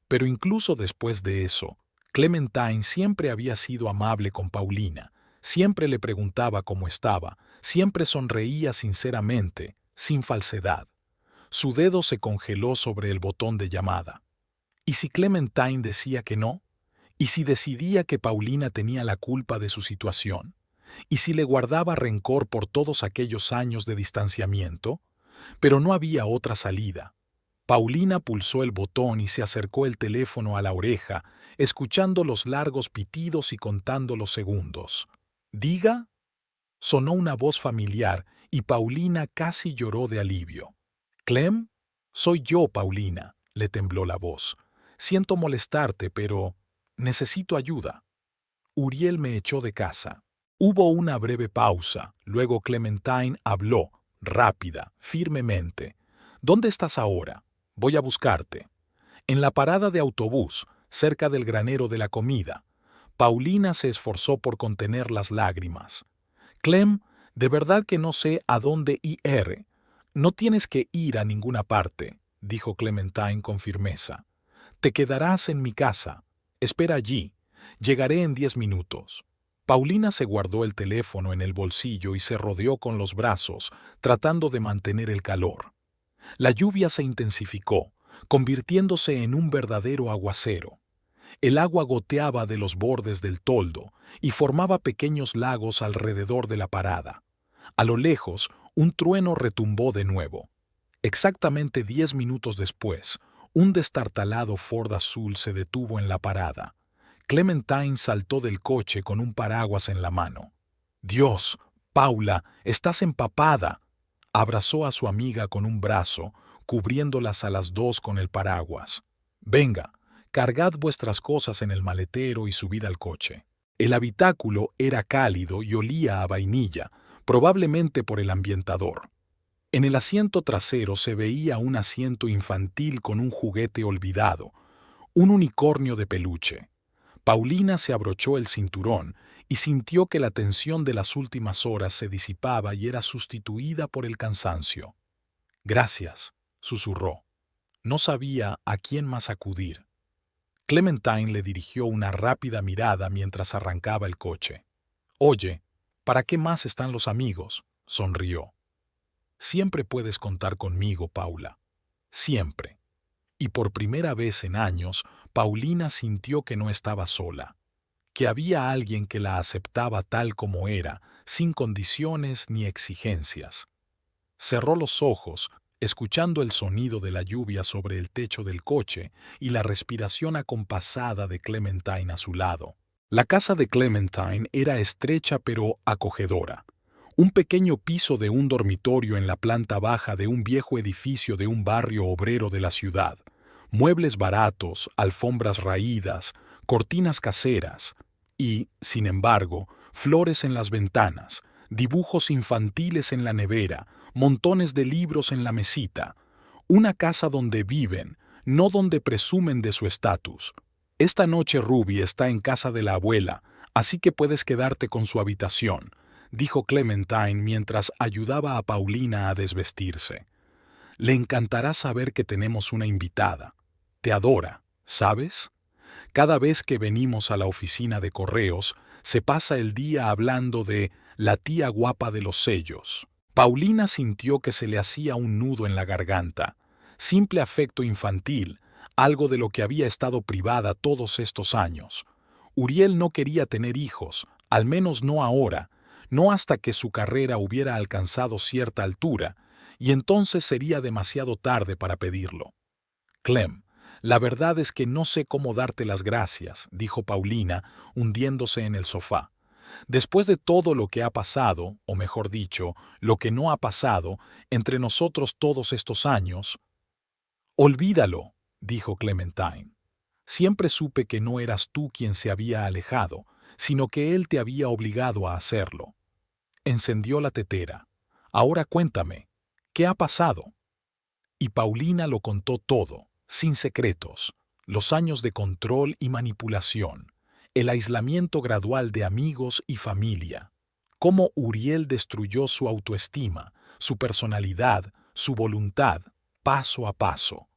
Pero incluso después de eso, Clementine siempre había sido amable con Paulina, Siempre le preguntaba cómo estaba, siempre sonreía sinceramente, sin falsedad. Su dedo se congeló sobre el botón de llamada. ¿Y si Clementine decía que no? ¿Y si decidía que Paulina tenía la culpa de su situación? ¿Y si le guardaba rencor por todos aquellos años de distanciamiento? Pero no había otra salida. Paulina pulsó el botón y se acercó el teléfono a la oreja, escuchando los largos pitidos y contando los segundos. ¿Diga? Sonó una voz familiar y Paulina casi lloró de alivio. «¿Clem? Soy yo, Paulina», le tembló la voz. «Siento molestarte, pero necesito ayuda. Uriel me echó de casa». Hubo una breve pausa, luego Clementine habló, rápida, firmemente. «¿Dónde estás ahora? Voy a buscarte». «En la parada de autobús, cerca del granero de la comida». Paulina se esforzó por contener las lágrimas. «Clem, de verdad que no sé a dónde ir». «No tienes que ir a ninguna parte», dijo Clementine con firmeza. «Te quedarás en mi casa. Espera allí. Llegaré en 10 minutos». Paulina se guardó el teléfono en el bolsillo y se rodeó con los brazos, tratando de mantener el calor. La lluvia se intensificó, convirtiéndose en un verdadero aguacero. El agua goteaba de los bordes del toldo y formaba pequeños lagos alrededor de la parada. A lo lejos, un trueno retumbó de nuevo. Exactamente 10 minutos después, un destartalado Ford azul se detuvo en la parada. Clementine saltó del coche con un paraguas en la mano. «Dios, Paula, estás empapada». Abrazó a su amiga con un brazo, cubriéndolas a las dos con el paraguas. «Venga, cargad vuestras cosas en el maletero y subid al coche». El habitáculo era cálido y olía a vainilla, probablemente por el ambientador. En el asiento trasero se veía un asiento infantil con un juguete olvidado, un unicornio de peluche. Paulina se abrochó el cinturón y sintió que la tensión de las últimas horas se disipaba y era sustituida por el cansancio. «Gracias», susurró. No sabía a quién más acudir. Clementine le dirigió una rápida mirada mientras arrancaba el coche. «Oye, ¿para qué más están los amigos?», sonrió. «Siempre puedes contar conmigo, Paula. Siempre». Y por primera vez en años, Paulina sintió que no estaba sola, que había alguien que la aceptaba tal como era, sin condiciones ni exigencias. Cerró los ojos, escuchando el sonido de la lluvia sobre el techo del coche y la respiración acompasada de Clementine a su lado. La casa de Clementine era estrecha pero acogedora. Un pequeño piso de un dormitorio en la planta baja de un viejo edificio de un barrio obrero de la ciudad. Muebles baratos, alfombras raídas, cortinas caseras y, sin embargo, flores en las ventanas, dibujos infantiles en la nevera, montones de libros en la mesita. Una casa donde viven, no donde presumen de su estatus. «Esta noche Ruby está en casa de la abuela, así que puedes quedarte con su habitación», dijo Clementine mientras ayudaba a Paulina a desvestirse. «Le encantará saber que tenemos una invitada. Te adora, ¿sabes? Cada vez que venimos a la oficina de correos, se pasa el día hablando de la tía guapa de los sellos». Paulina sintió que se le hacía un nudo en la garganta. Simple afecto infantil, algo de lo que había estado privada todos estos años. Uriel no quería tener hijos, al menos no ahora, no hasta que su carrera hubiera alcanzado cierta altura, y entonces sería demasiado tarde para pedirlo. «Clem, la verdad es que no sé cómo darte las gracias», dijo Paulina, hundiéndose en el sofá. «Después de todo lo que ha pasado, o mejor dicho, lo que no ha pasado, entre nosotros todos estos años». «Olvídalo», dijo Clementine. «Siempre supe que no eras tú quien se había alejado, sino que él te había obligado a hacerlo». Encendió la tetera. «Ahora cuéntame, ¿qué ha pasado?». Y Paulina lo contó todo, sin secretos, los años de control y manipulación, el aislamiento gradual de amigos y familia, cómo Uriel destruyó su autoestima, su personalidad, su voluntad, paso a paso,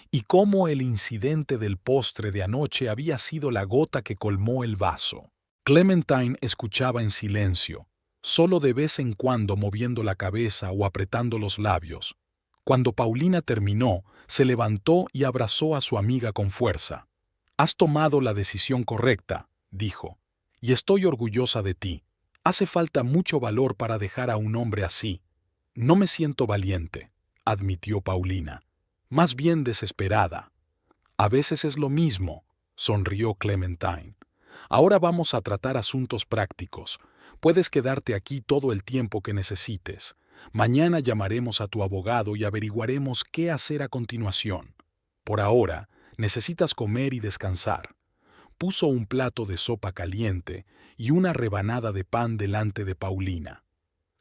y cómo el incidente del postre de anoche había sido la gota que colmó el vaso. Clementine escuchaba en silencio, solo de vez en cuando moviendo la cabeza o apretando los labios. Cuando Paulina terminó, se levantó y abrazó a su amiga con fuerza. «Has tomado la decisión correcta», dijo, «y estoy orgullosa de ti. Hace falta mucho valor para dejar a un hombre así». «No me siento valiente», admitió Paulina, «más bien desesperada». «A veces es lo mismo», sonrió Clementine. «Ahora vamos a tratar asuntos prácticos. Puedes quedarte aquí todo el tiempo que necesites. Mañana llamaremos a tu abogado y averiguaremos qué hacer a continuación. Por ahora, necesitas comer y descansar». Puso un plato de sopa caliente y una rebanada de pan delante de Paulina.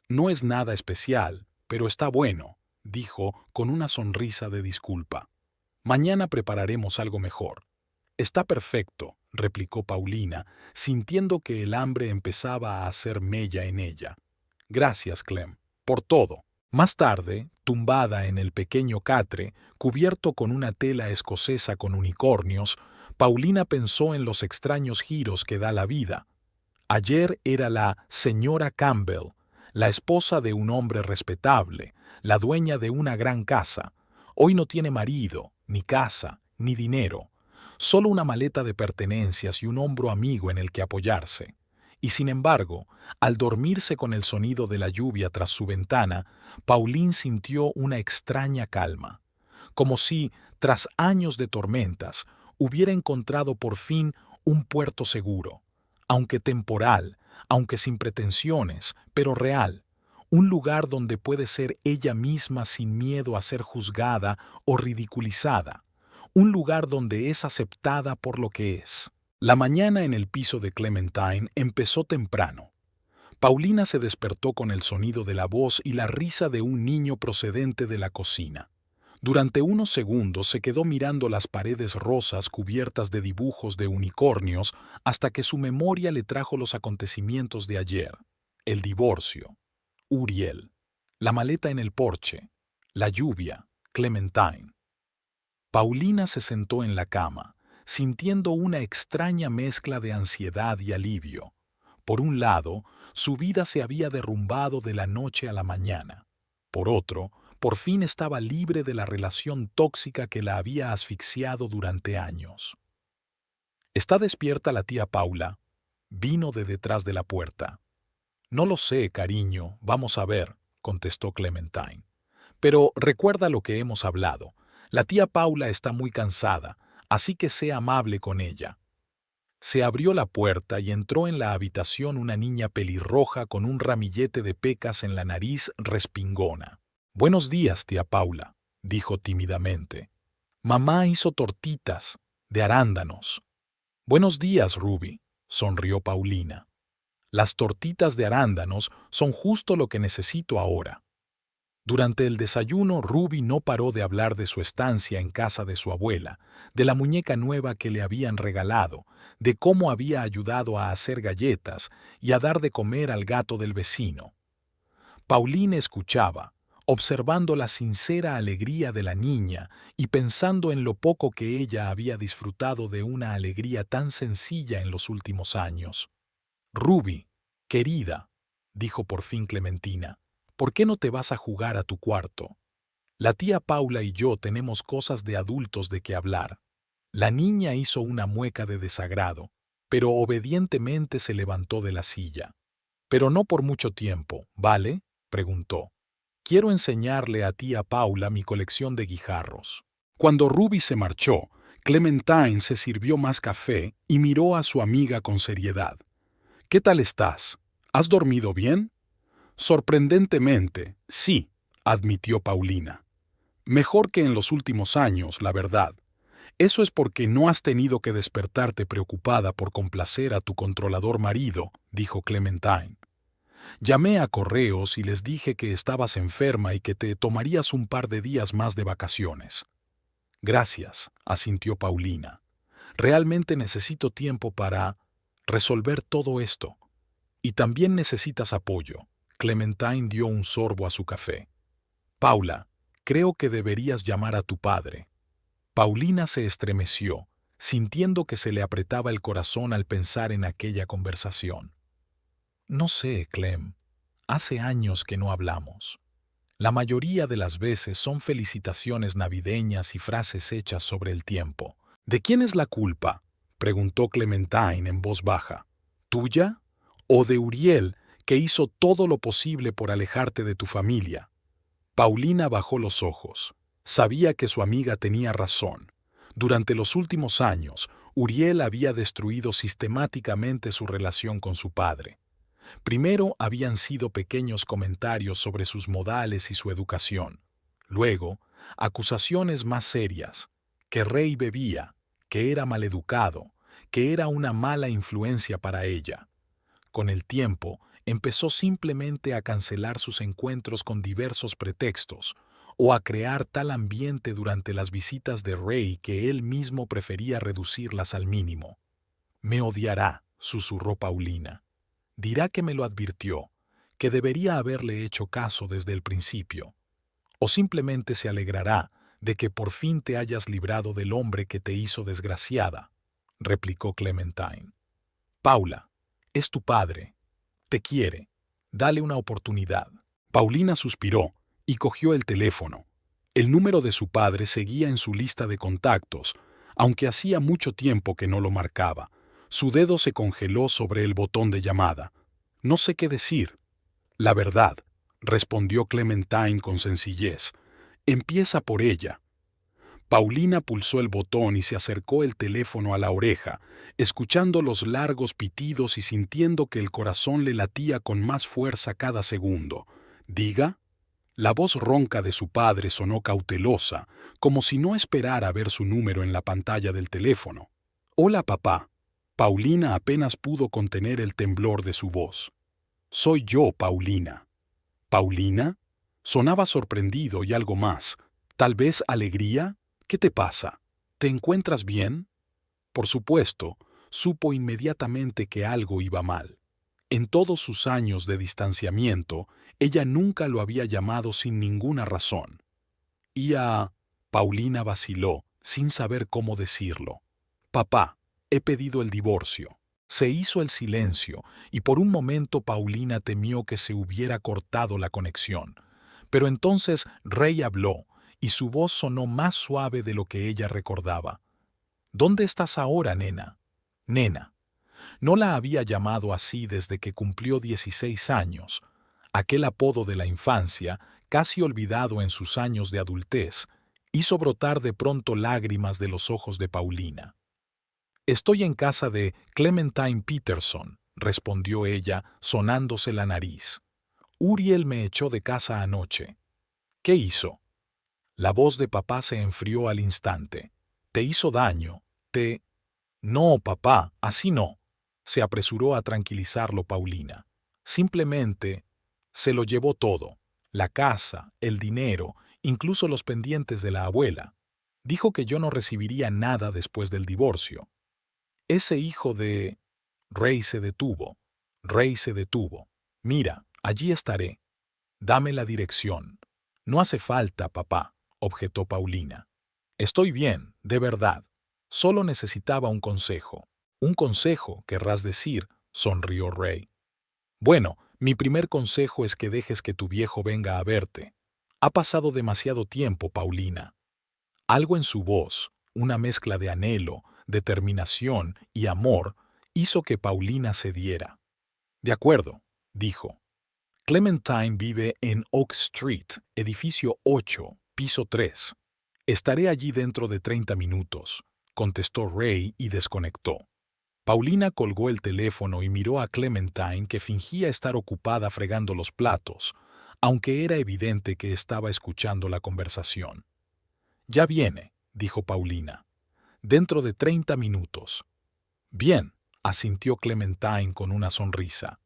«No es nada especial, pero está bueno», dijo con una sonrisa de disculpa. «Mañana prepararemos algo mejor». «Está perfecto», replicó Paulina, sintiendo que el hambre empezaba a hacer mella en ella. «Gracias, Clem, por todo». Más tarde, tumbada en el pequeño catre, cubierto con una tela escocesa con unicornios, Paulina pensó en los extraños giros que da la vida. Ayer era la señora Campbell, la esposa de un hombre respetable, la dueña de una gran casa. Hoy no tiene marido, ni casa, ni dinero, solo una maleta de pertenencias y un hombro amigo en el que apoyarse. Y sin embargo, al dormirse con el sonido de la lluvia tras su ventana, Pauline sintió una extraña calma, como si, tras años de tormentas, hubiera encontrado por fin un puerto seguro, aunque temporal, aunque sin pretensiones, pero real, un lugar donde puede ser ella misma sin miedo a ser juzgada o ridiculizada, un lugar donde es aceptada por lo que es. La mañana en el piso de Clementine empezó temprano. Paulina se despertó con el sonido de la voz y la risa de un niño procedente de la cocina. Durante unos segundos se quedó mirando las paredes rosas cubiertas de dibujos de unicornios hasta que su memoria le trajo los acontecimientos de ayer: el divorcio, Uriel, la maleta en el porche, la lluvia, Clementine. Paulina se sentó en la cama, sintiendo una extraña mezcla de ansiedad y alivio. Por un lado, su vida se había derrumbado de la noche a la mañana. Por otro, por fin estaba libre de la relación tóxica que la había asfixiado durante años. «¿Está despierta la tía Paula?», vino de detrás de la puerta. «No lo sé, cariño, vamos a ver», contestó Clementine. «Pero recuerda lo que hemos hablado. La tía Paula está muy cansada, así que sé amable con ella». Se abrió la puerta y entró en la habitación una niña pelirroja con un ramillete de pecas en la nariz respingona. «Buenos días, tía Paula», dijo tímidamente. «Mamá hizo tortitas de arándanos». «Buenos días, Ruby», sonrió Paulina. «Las tortitas de arándanos son justo lo que necesito ahora». Durante el desayuno, Ruby no paró de hablar de su estancia en casa de su abuela, de la muñeca nueva que le habían regalado, de cómo había ayudado a hacer galletas y a dar de comer al gato del vecino. Pauline escuchaba, observando la sincera alegría de la niña y pensando en lo poco que ella había disfrutado de una alegría tan sencilla en los últimos años. «Ruby, querida», dijo por fin Clementina, «¿por qué no te vas a jugar a tu cuarto? La tía Paula y yo tenemos cosas de adultos de que hablar». La niña hizo una mueca de desagrado, pero obedientemente se levantó de la silla. «Pero no por mucho tiempo, ¿vale?», preguntó. «Quiero enseñarle a tía Paula mi colección de guijarros». Cuando Ruby se marchó, Clementine se sirvió más café y miró a su amiga con seriedad. «¿Qué tal estás? ¿Has dormido bien?» «Sorprendentemente, sí», admitió Paulina. «Mejor que en los últimos años, la verdad. Eso es porque no has tenido que despertarte preocupada por complacer a tu controlador marido», dijo Clementine. «Llamé a correos y les dije que estabas enferma y que te tomarías un par de días más de vacaciones». «Gracias», asintió Paulina. «Realmente necesito tiempo para resolver todo esto. Y también necesitas apoyo». Clementine dio un sorbo a su café. «Paula, creo que deberías llamar a tu padre». Paulina se estremeció, sintiendo que se le apretaba el corazón al pensar en aquella conversación. No sé, Clem. Hace años que no hablamos. La mayoría de las veces son felicitaciones navideñas y frases hechas sobre el tiempo. ¿De quién es la culpa?, preguntó Clementine en voz baja. ¿Tuya? ¿O de Uriel, que hizo todo lo posible por alejarte de tu familia? Paulina bajó los ojos. Sabía que su amiga tenía razón. Durante los últimos años, Uriel había destruido sistemáticamente su relación con su padre. Primero habían sido pequeños comentarios sobre sus modales y su educación. Luego, acusaciones más serias, que Ray bebía, que era maleducado, que era una mala influencia para ella. Con el tiempo, empezó simplemente a cancelar sus encuentros con diversos pretextos, o a crear tal ambiente durante las visitas de Ray que él mismo prefería reducirlas al mínimo. «Me odiará», susurró Paulina. «Dirá que me lo advirtió, que debería haberle hecho caso desde el principio. O simplemente se alegrará de que por fin te hayas librado del hombre que te hizo desgraciada», replicó Clementine. «Paula, es tu padre. Te quiere. Dale una oportunidad». Paulina suspiró y cogió el teléfono. El número de su padre seguía en su lista de contactos, aunque hacía mucho tiempo que no lo marcaba. Su dedo se congeló sobre el botón de llamada. «No sé qué decir». «La verdad», respondió Clementine con sencillez. «Empieza por ella». Paulina pulsó el botón y se acercó el teléfono a la oreja, escuchando los largos pitidos y sintiendo que el corazón le latía con más fuerza cada segundo. «¿Diga?» La voz ronca de su padre sonó cautelosa, como si no esperara ver su número en la pantalla del teléfono. «Hola, papá». Paulina apenas pudo contener el temblor de su voz. «Soy yo, Paulina». «¿Paulina?» Sonaba sorprendido y algo más. ¿Tal vez alegría? ¿Qué te pasa? ¿Te encuentras bien? Por supuesto, supo inmediatamente que algo iba mal. En todos sus años de distanciamiento, ella nunca lo había llamado sin ninguna razón. Paulina vaciló, sin saber cómo decirlo. «Papá, he pedido el divorcio». Se hizo el silencio, y por un momento Paulina temió que se hubiera cortado la conexión. Pero entonces Ray habló, y su voz sonó más suave de lo que ella recordaba. «¿Dónde estás ahora, nena?» «Nena». No la había llamado así desde que cumplió 16 años. Aquel apodo de la infancia, casi olvidado en sus años de adultez, hizo brotar de pronto lágrimas de los ojos de Paulina. «Estoy en casa de Clementine Peterson», respondió ella, sonándose la nariz. «Uriel me echó de casa anoche». «¿Qué hizo?» La voz de papá se enfrió al instante. «¿Te hizo daño? «No, papá, así no», se apresuró a tranquilizarlo Paulina. «Simplemente se lo llevó todo, la casa, el dinero, incluso los pendientes de la abuela. Dijo que yo no recibiría nada después del divorcio. Ese hijo de...» Ray se detuvo. «Mira, allí estaré. Dame la dirección». «No hace falta, papá», objetó Paulina. «Estoy bien, de verdad. Solo necesitaba un consejo». «Un consejo, querrás decir», sonrió Ray. «Bueno, mi primer consejo es que dejes que tu viejo venga a verte. Ha pasado demasiado tiempo, Paulina». Algo en su voz, una mezcla de anhelo, determinación y amor, hizo que Paulina cediera. «De acuerdo», dijo. «Clementine vive en Oak Street, edificio 8, piso 3. Estaré allí dentro de 30 minutos», contestó Ray y desconectó. Paulina colgó el teléfono y miró a Clementine, que fingía estar ocupada fregando los platos, aunque era evidente que estaba escuchando la conversación. «Ya viene», dijo Paulina. «Dentro de 30 minutos». «Bien», asintió Clementine con una sonrisa.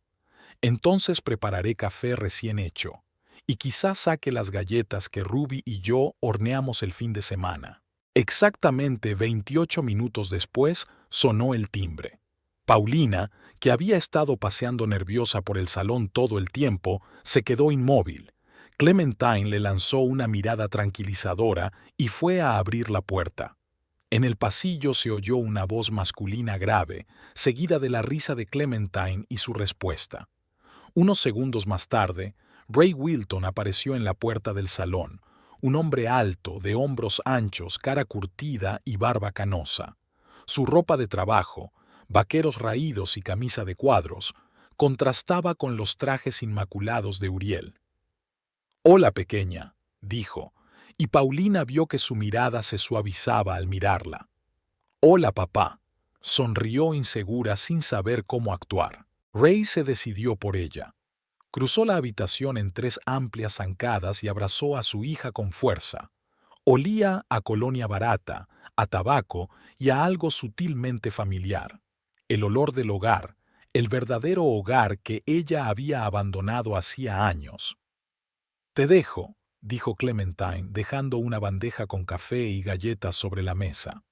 «Entonces prepararé café recién hecho, y quizás saque las galletas que Ruby y yo horneamos el fin de semana». Exactamente 28 minutos después sonó el timbre. Paulina, que había estado paseando nerviosa por el salón todo el tiempo, se quedó inmóvil. Clementine le lanzó una mirada tranquilizadora y fue a abrir la puerta. En el pasillo se oyó una voz masculina grave, seguida de la risa de Clementine y su respuesta. Unos segundos más tarde, Ray Wilton apareció en la puerta del salón, un hombre alto, de hombros anchos, cara curtida y barba canosa. Su ropa de trabajo, vaqueros raídos y camisa de cuadros, contrastaba con los trajes inmaculados de Uriel. «Hola, pequeña», dijo, y Paulina vio que su mirada se suavizaba al mirarla. «Hola, papá», sonrió insegura sin saber cómo actuar. Ray se decidió por ella. Cruzó la habitación en 3 amplias zancadas y abrazó a su hija con fuerza. Olía a colonia barata, a tabaco y a algo sutilmente familiar. El olor del hogar, el verdadero hogar que ella había abandonado hacía años. «Te dejo», dijo Clementine, dejando una bandeja con café y galletas sobre la mesa.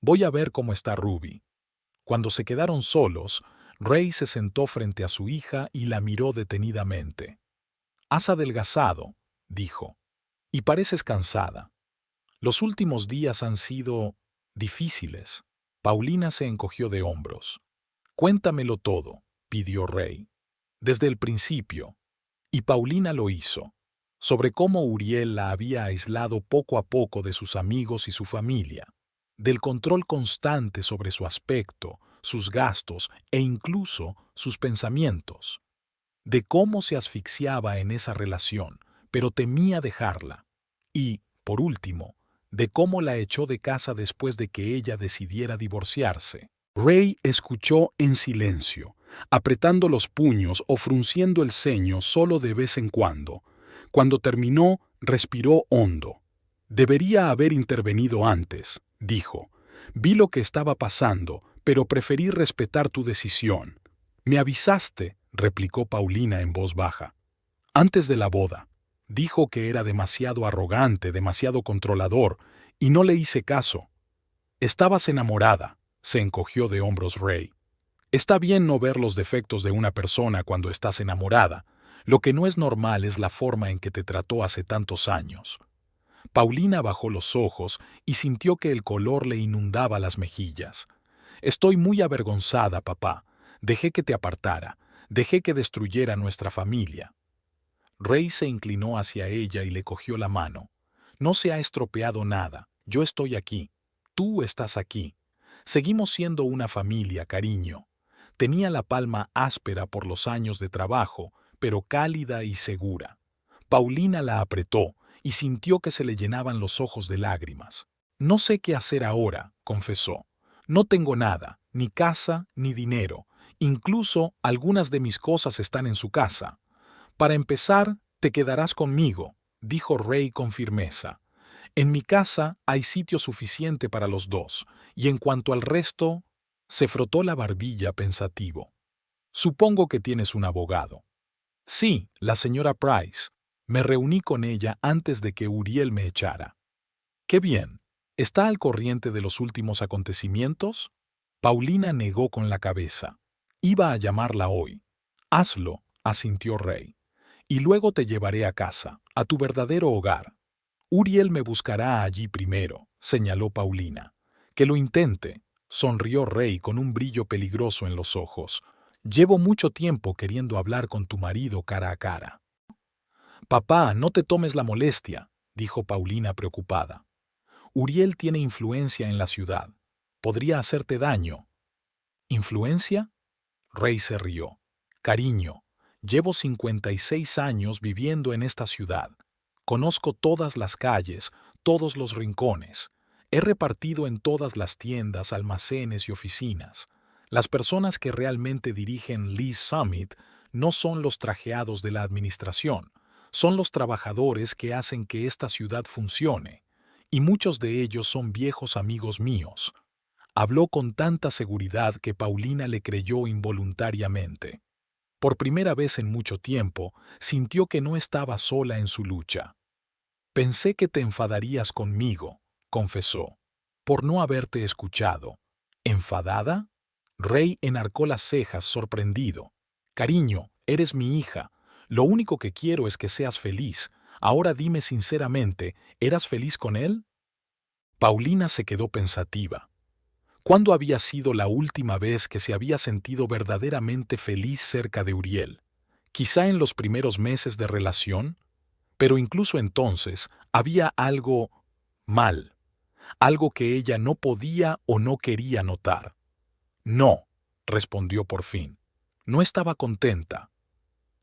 «Voy a ver cómo está Ruby». Cuando se quedaron solos, Ray se sentó frente a su hija y la miró detenidamente. «Has adelgazado», dijo, «y pareces cansada. Los últimos días han sido difíciles». Paulina se encogió de hombros. «Cuéntamelo todo», pidió Ray. «Desde el principio». Y Paulina lo hizo. Sobre cómo Uriel la había aislado poco a poco de sus amigos y su familia, del control constante sobre su aspecto, sus gastos e incluso sus pensamientos, de cómo se asfixiaba en esa relación, pero temía dejarla, y, por último, de cómo la echó de casa después de que ella decidiera divorciarse. Ray escuchó en silencio, apretando los puños o frunciendo el ceño solo de vez en cuando. Cuando terminó, respiró hondo. «Debería haber intervenido antes», dijo. «Vi lo que estaba pasando, pero preferí respetar tu decisión». «Me avisaste», replicó Paulina en voz baja. «Antes de la boda. Dijo que era demasiado arrogante, demasiado controlador, y no le hice caso». «Estabas enamorada», se encogió de hombros Ray. «Está bien no ver los defectos de una persona cuando estás enamorada. Lo que no es normal es la forma en que te trató hace tantos años». Paulina bajó los ojos y sintió que el color le inundaba las mejillas. «Estoy muy avergonzada, papá. Dejé que te apartara. Dejé que destruyera nuestra familia». Ray se inclinó hacia ella y le cogió la mano. «No se ha estropeado nada. Yo estoy aquí. Tú estás aquí. Seguimos siendo una familia, cariño». Tenía la palma áspera por los años de trabajo, pero cálida y segura. Paulina la apretó y sintió que se le llenaban los ojos de lágrimas. «No sé qué hacer ahora», confesó. «No tengo nada, ni casa, ni dinero. Incluso algunas de mis cosas están en su casa. Para empezar, te quedarás conmigo», dijo Ray con firmeza. «En mi casa hay sitio suficiente para los dos, y en cuanto al resto...» Se frotó la barbilla pensativo. «Supongo que tienes un abogado». «Sí, la señora Price. Me reuní con ella antes de que Uriel me echara». «Qué bien. ¿Está al corriente de los últimos acontecimientos?» Paulina negó con la cabeza. «Iba a llamarla hoy». «Hazlo», asintió Ray. «Y luego te llevaré a casa, a tu verdadero hogar». «Uriel me buscará allí primero», señaló Paulina. «Que lo intente», sonrió Ray con un brillo peligroso en los ojos. «Llevo mucho tiempo queriendo hablar con tu marido cara a cara». «Papá, no te tomes la molestia», dijo Paulina preocupada. «Uriel tiene influencia en la ciudad. Podría hacerte daño». «¿Influencia?». Ray se rió. «Cariño, llevo 56 años viviendo en esta ciudad. Conozco todas las calles, todos los rincones. He repartido en todas las tiendas, almacenes y oficinas. Las personas que realmente dirigen Lee's Summit no son los trajeados de la administración, son los trabajadores que hacen que esta ciudad funcione, y muchos de ellos son viejos amigos míos». Habló con tanta seguridad que Paulina le creyó involuntariamente. Por primera vez en mucho tiempo, sintió que no estaba sola en su lucha. «Pensé que te enfadarías conmigo», confesó, «por no haberte escuchado». «¿Enfadada?». Ray enarcó las cejas sorprendido. «Cariño, eres mi hija. Lo único que quiero es que seas feliz. Ahora dime sinceramente, ¿eras feliz con él?». Paulina se quedó pensativa. ¿Cuándo había sido la última vez que se había sentido verdaderamente feliz cerca de Uriel? Quizá en los primeros meses de relación, pero incluso entonces había algo mal, algo que ella no podía o no quería notar. No, respondió por fin. No estaba contenta.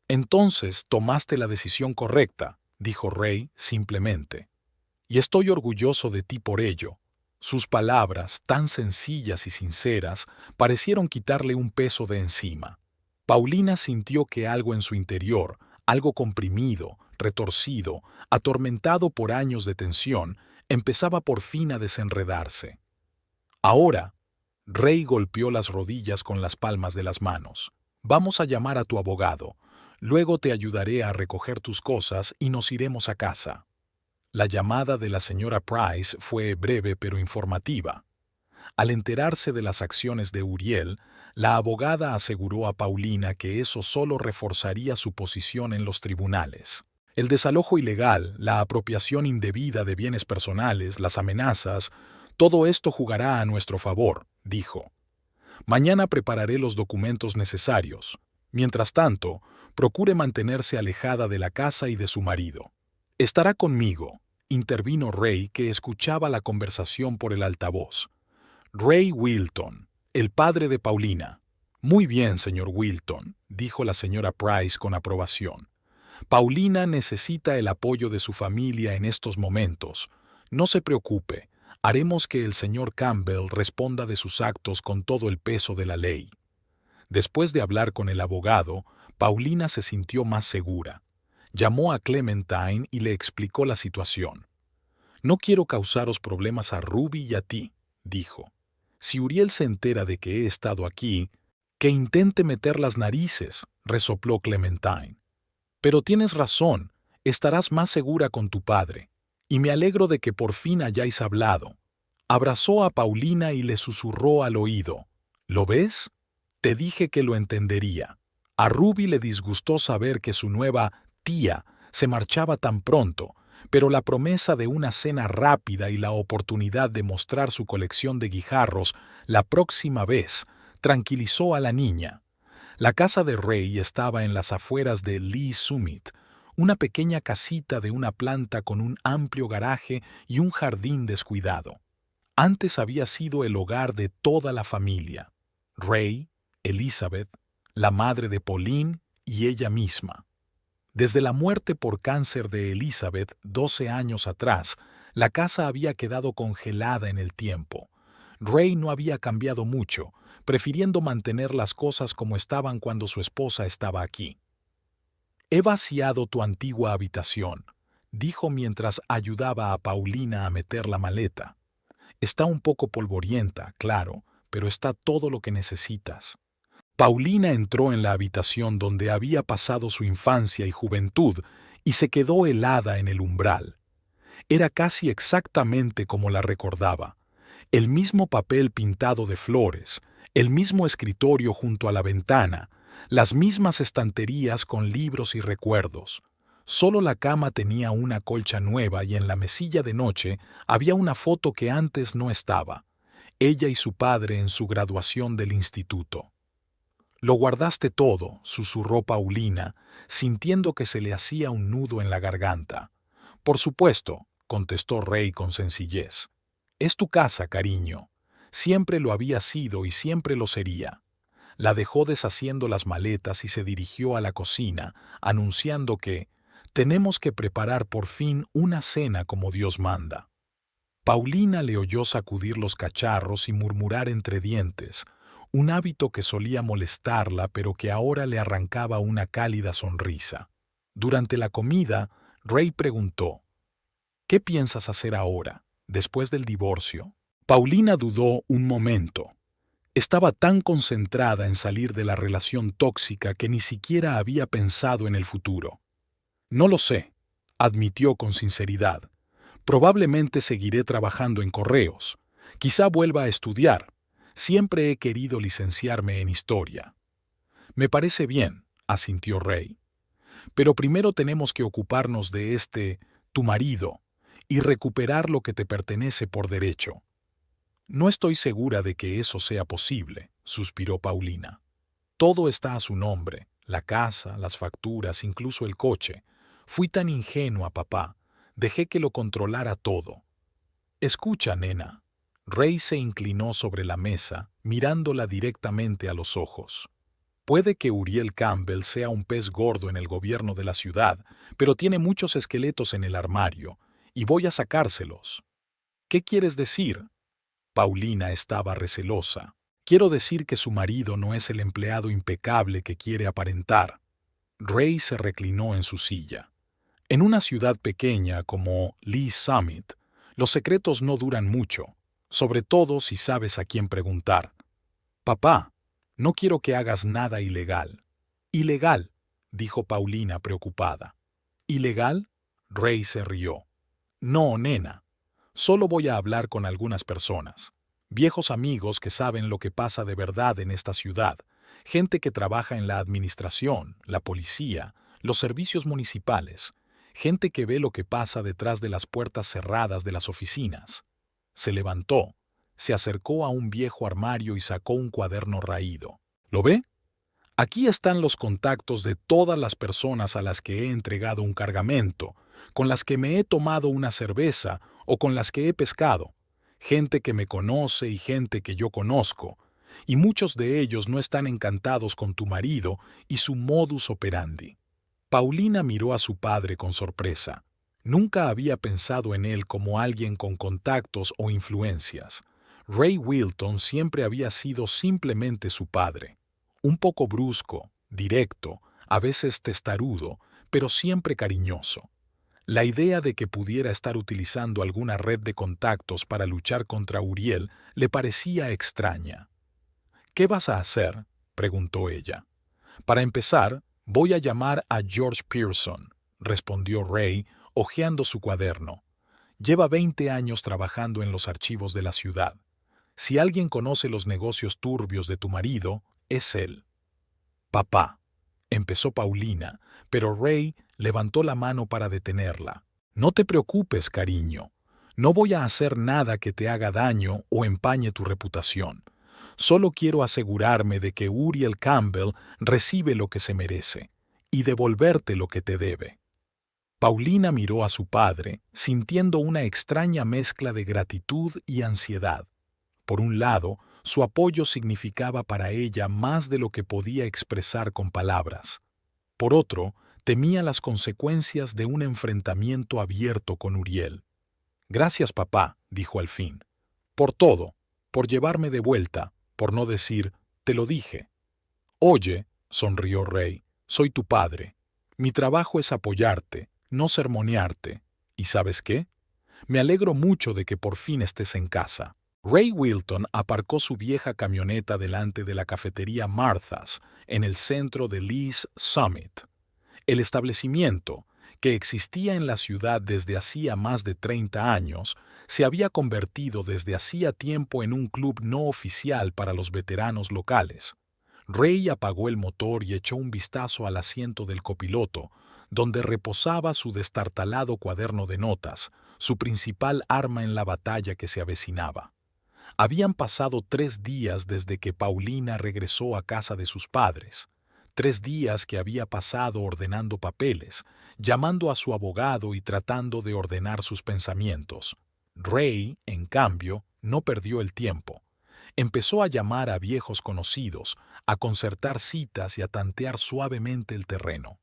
Entonces tomaste la decisión correcta, dijo Ray simplemente. Y estoy orgulloso de ti por ello. Sus palabras, tan sencillas y sinceras, parecieron quitarle un peso de encima. Paulina sintió que algo en su interior, algo comprimido, retorcido, atormentado por años de tensión, empezaba por fin a desenredarse. Ahora, Ray golpeó las rodillas con las palmas de las manos. Vamos a llamar a tu abogado. Luego te ayudaré a recoger tus cosas y nos iremos a casa. La llamada de la señora Price fue breve pero informativa. Al enterarse de las acciones de Uriel, la abogada aseguró a Paulina que eso solo reforzaría su posición en los tribunales. El desalojo ilegal, la apropiación indebida de bienes personales, las amenazas, todo esto jugará a nuestro favor, dijo. Mañana prepararé los documentos necesarios. Mientras tanto, procure mantenerse alejada de la casa y de su marido. Estará conmigo, intervino Ray, que escuchaba la conversación por el altavoz. Ray Wilton, el padre de Paulina. Muy bien, señor Wilton, dijo la señora Price con aprobación. Paulina necesita el apoyo de su familia en estos momentos. No se preocupe, haremos que el señor Campbell responda de sus actos con todo el peso de la ley. Después de hablar con el abogado, Paulina se sintió más segura. Llamó a Clementine y le explicó la situación. No quiero causaros problemas a Ruby y a ti, dijo. Si Uriel se entera de que he estado aquí, que intente meter las narices, resopló Clementine. Pero tienes razón, estarás más segura con tu padre, y me alegro de que por fin hayáis hablado. Abrazó a Paulina y le susurró al oído. ¿Lo ves? Te dije que lo entendería. A Ruby le disgustó saber que su nueva tía se marchaba tan pronto, pero la promesa de una cena rápida y la oportunidad de mostrar su colección de guijarros la próxima vez tranquilizó a la niña. La casa de Ray estaba en las afueras de Lee Summit, una pequeña casita de una planta con un amplio garaje y un jardín descuidado. Antes había sido el hogar de toda la familia. Ray, Elizabeth, la madre de Pauline y ella misma. Desde la muerte por cáncer de Elizabeth 12 años atrás, la casa había quedado congelada en el tiempo. Ray no había cambiado mucho, prefiriendo mantener las cosas como estaban cuando su esposa estaba aquí. «He vaciado tu antigua habitación», dijo mientras ayudaba a Paulina a meter la maleta. «Está un poco polvorienta, claro, pero está todo lo que necesitas». Paulina entró en la habitación donde había pasado su infancia y juventud y se quedó helada en el umbral. Era casi exactamente como la recordaba. El mismo papel pintado de flores, el mismo escritorio junto a la ventana, las mismas estanterías con libros y recuerdos. Solo la cama tenía una colcha nueva y en la mesilla de noche había una foto que antes no estaba. Ella y su padre en su graduación del instituto. «Lo guardaste todo», susurró Paulina, sintiendo que se le hacía un nudo en la garganta. «Por supuesto», contestó Ray con sencillez. «Es tu casa, cariño. Siempre lo había sido y siempre lo sería». La dejó deshaciendo las maletas y se dirigió a la cocina, anunciando que «tenemos que preparar por fin una cena como Dios manda». Paulina le oyó sacudir los cacharros y murmurar entre dientes, un hábito que solía molestarla pero que ahora le arrancaba una cálida sonrisa. Durante la comida, Ray preguntó, «¿Qué piensas hacer ahora, después del divorcio?» Paulina dudó un momento. Estaba tan concentrada en salir de la relación tóxica que ni siquiera había pensado en el futuro. «No lo sé», admitió con sinceridad. «Probablemente seguiré trabajando en correos. Quizá vuelva a estudiar. Siempre he querido licenciarme en historia». «Me parece bien», asintió Ray. «Pero primero tenemos que ocuparnos de tu marido, y recuperar lo que te pertenece por derecho. No estoy segura de que eso sea posible, suspiró Paulina. Todo está a su nombre, la casa, las facturas, incluso el coche. Fui tan ingenua, papá. Dejé que lo controlara todo. Escucha, nena. Ray se inclinó sobre la mesa, mirándola directamente a los ojos. Puede que Uriel Campbell sea un pez gordo en el gobierno de la ciudad, pero tiene muchos esqueletos en el armario, y voy a sacárselos. ¿Qué quieres decir? Paulina estaba recelosa. Quiero decir que su marido no es el empleado impecable que quiere aparentar. Ray se reclinó en su silla. En una ciudad pequeña como Lee Summit, los secretos no duran mucho, sobre todo si sabes a quién preguntar. Papá, no quiero que hagas nada ilegal. Ilegal, dijo Paulina preocupada. ¿Ilegal? Ray se rió. No, nena. Solo voy a hablar con algunas personas. Viejos amigos que saben lo que pasa de verdad en esta ciudad. Gente que trabaja en la administración, la policía, los servicios municipales. Gente que ve lo que pasa detrás de las puertas cerradas de las oficinas. Se levantó, se acercó a un viejo armario y sacó un cuaderno raído. ¿Lo ve? Aquí están los contactos de todas las personas a las que he entregado un cargamento, con las que me he tomado una cerveza o con las que he pescado. Gente que me conoce y gente que yo conozco, y muchos de ellos no están encantados con tu marido y su modus operandi. Paulina miró a su padre con sorpresa. Nunca había pensado en él como alguien con contactos o influencias. Ray Wilton siempre había sido simplemente su padre. Un poco brusco, directo, a veces testarudo, pero siempre cariñoso. La idea de que pudiera estar utilizando alguna red de contactos para luchar contra Uriel le parecía extraña. ¿Qué vas a hacer?, preguntó ella. Para empezar, voy a llamar a George Pearson, respondió Ray, hojeando su cuaderno. Lleva 20 años trabajando en los archivos de la ciudad. Si alguien conoce los negocios turbios de tu marido, es él. Papá, empezó Paulina, pero Ray levantó la mano para detenerla. No te preocupes, cariño. No voy a hacer nada que te haga daño o empañe tu reputación. Solo quiero asegurarme de que Uriel Campbell recibe lo que se merece y devolverte lo que te debe. Paulina miró a su padre, sintiendo una extraña mezcla de gratitud y ansiedad. Por un lado, su apoyo significaba para ella más de lo que podía expresar con palabras. Por otro, temía las consecuencias de un enfrentamiento abierto con Uriel. Gracias, papá, dijo al fin. Por todo, por llevarme de vuelta, por no decir, te lo dije. Oye, sonrió Ray, soy tu padre. Mi trabajo es apoyarte, no sermonearte. ¿Y sabes qué? Me alegro mucho de que por fin estés en casa. Ray Wilton aparcó su vieja camioneta delante de la cafetería Martha's, en el centro de Lee's Summit. El establecimiento, que existía en la ciudad desde hacía más de 30 años, se había convertido desde hacía tiempo en un club no oficial para los veteranos locales. Ray apagó el motor y echó un vistazo al asiento del copiloto, donde reposaba su destartalado cuaderno de notas, su principal arma en la batalla que se avecinaba. Habían pasado 3 días desde que Paulina regresó a casa de sus padres. 3 días que había pasado ordenando papeles, llamando a su abogado y tratando de ordenar sus pensamientos. Ray, en cambio, no perdió el tiempo. Empezó a llamar a viejos conocidos, a concertar citas y a tantear suavemente el terreno.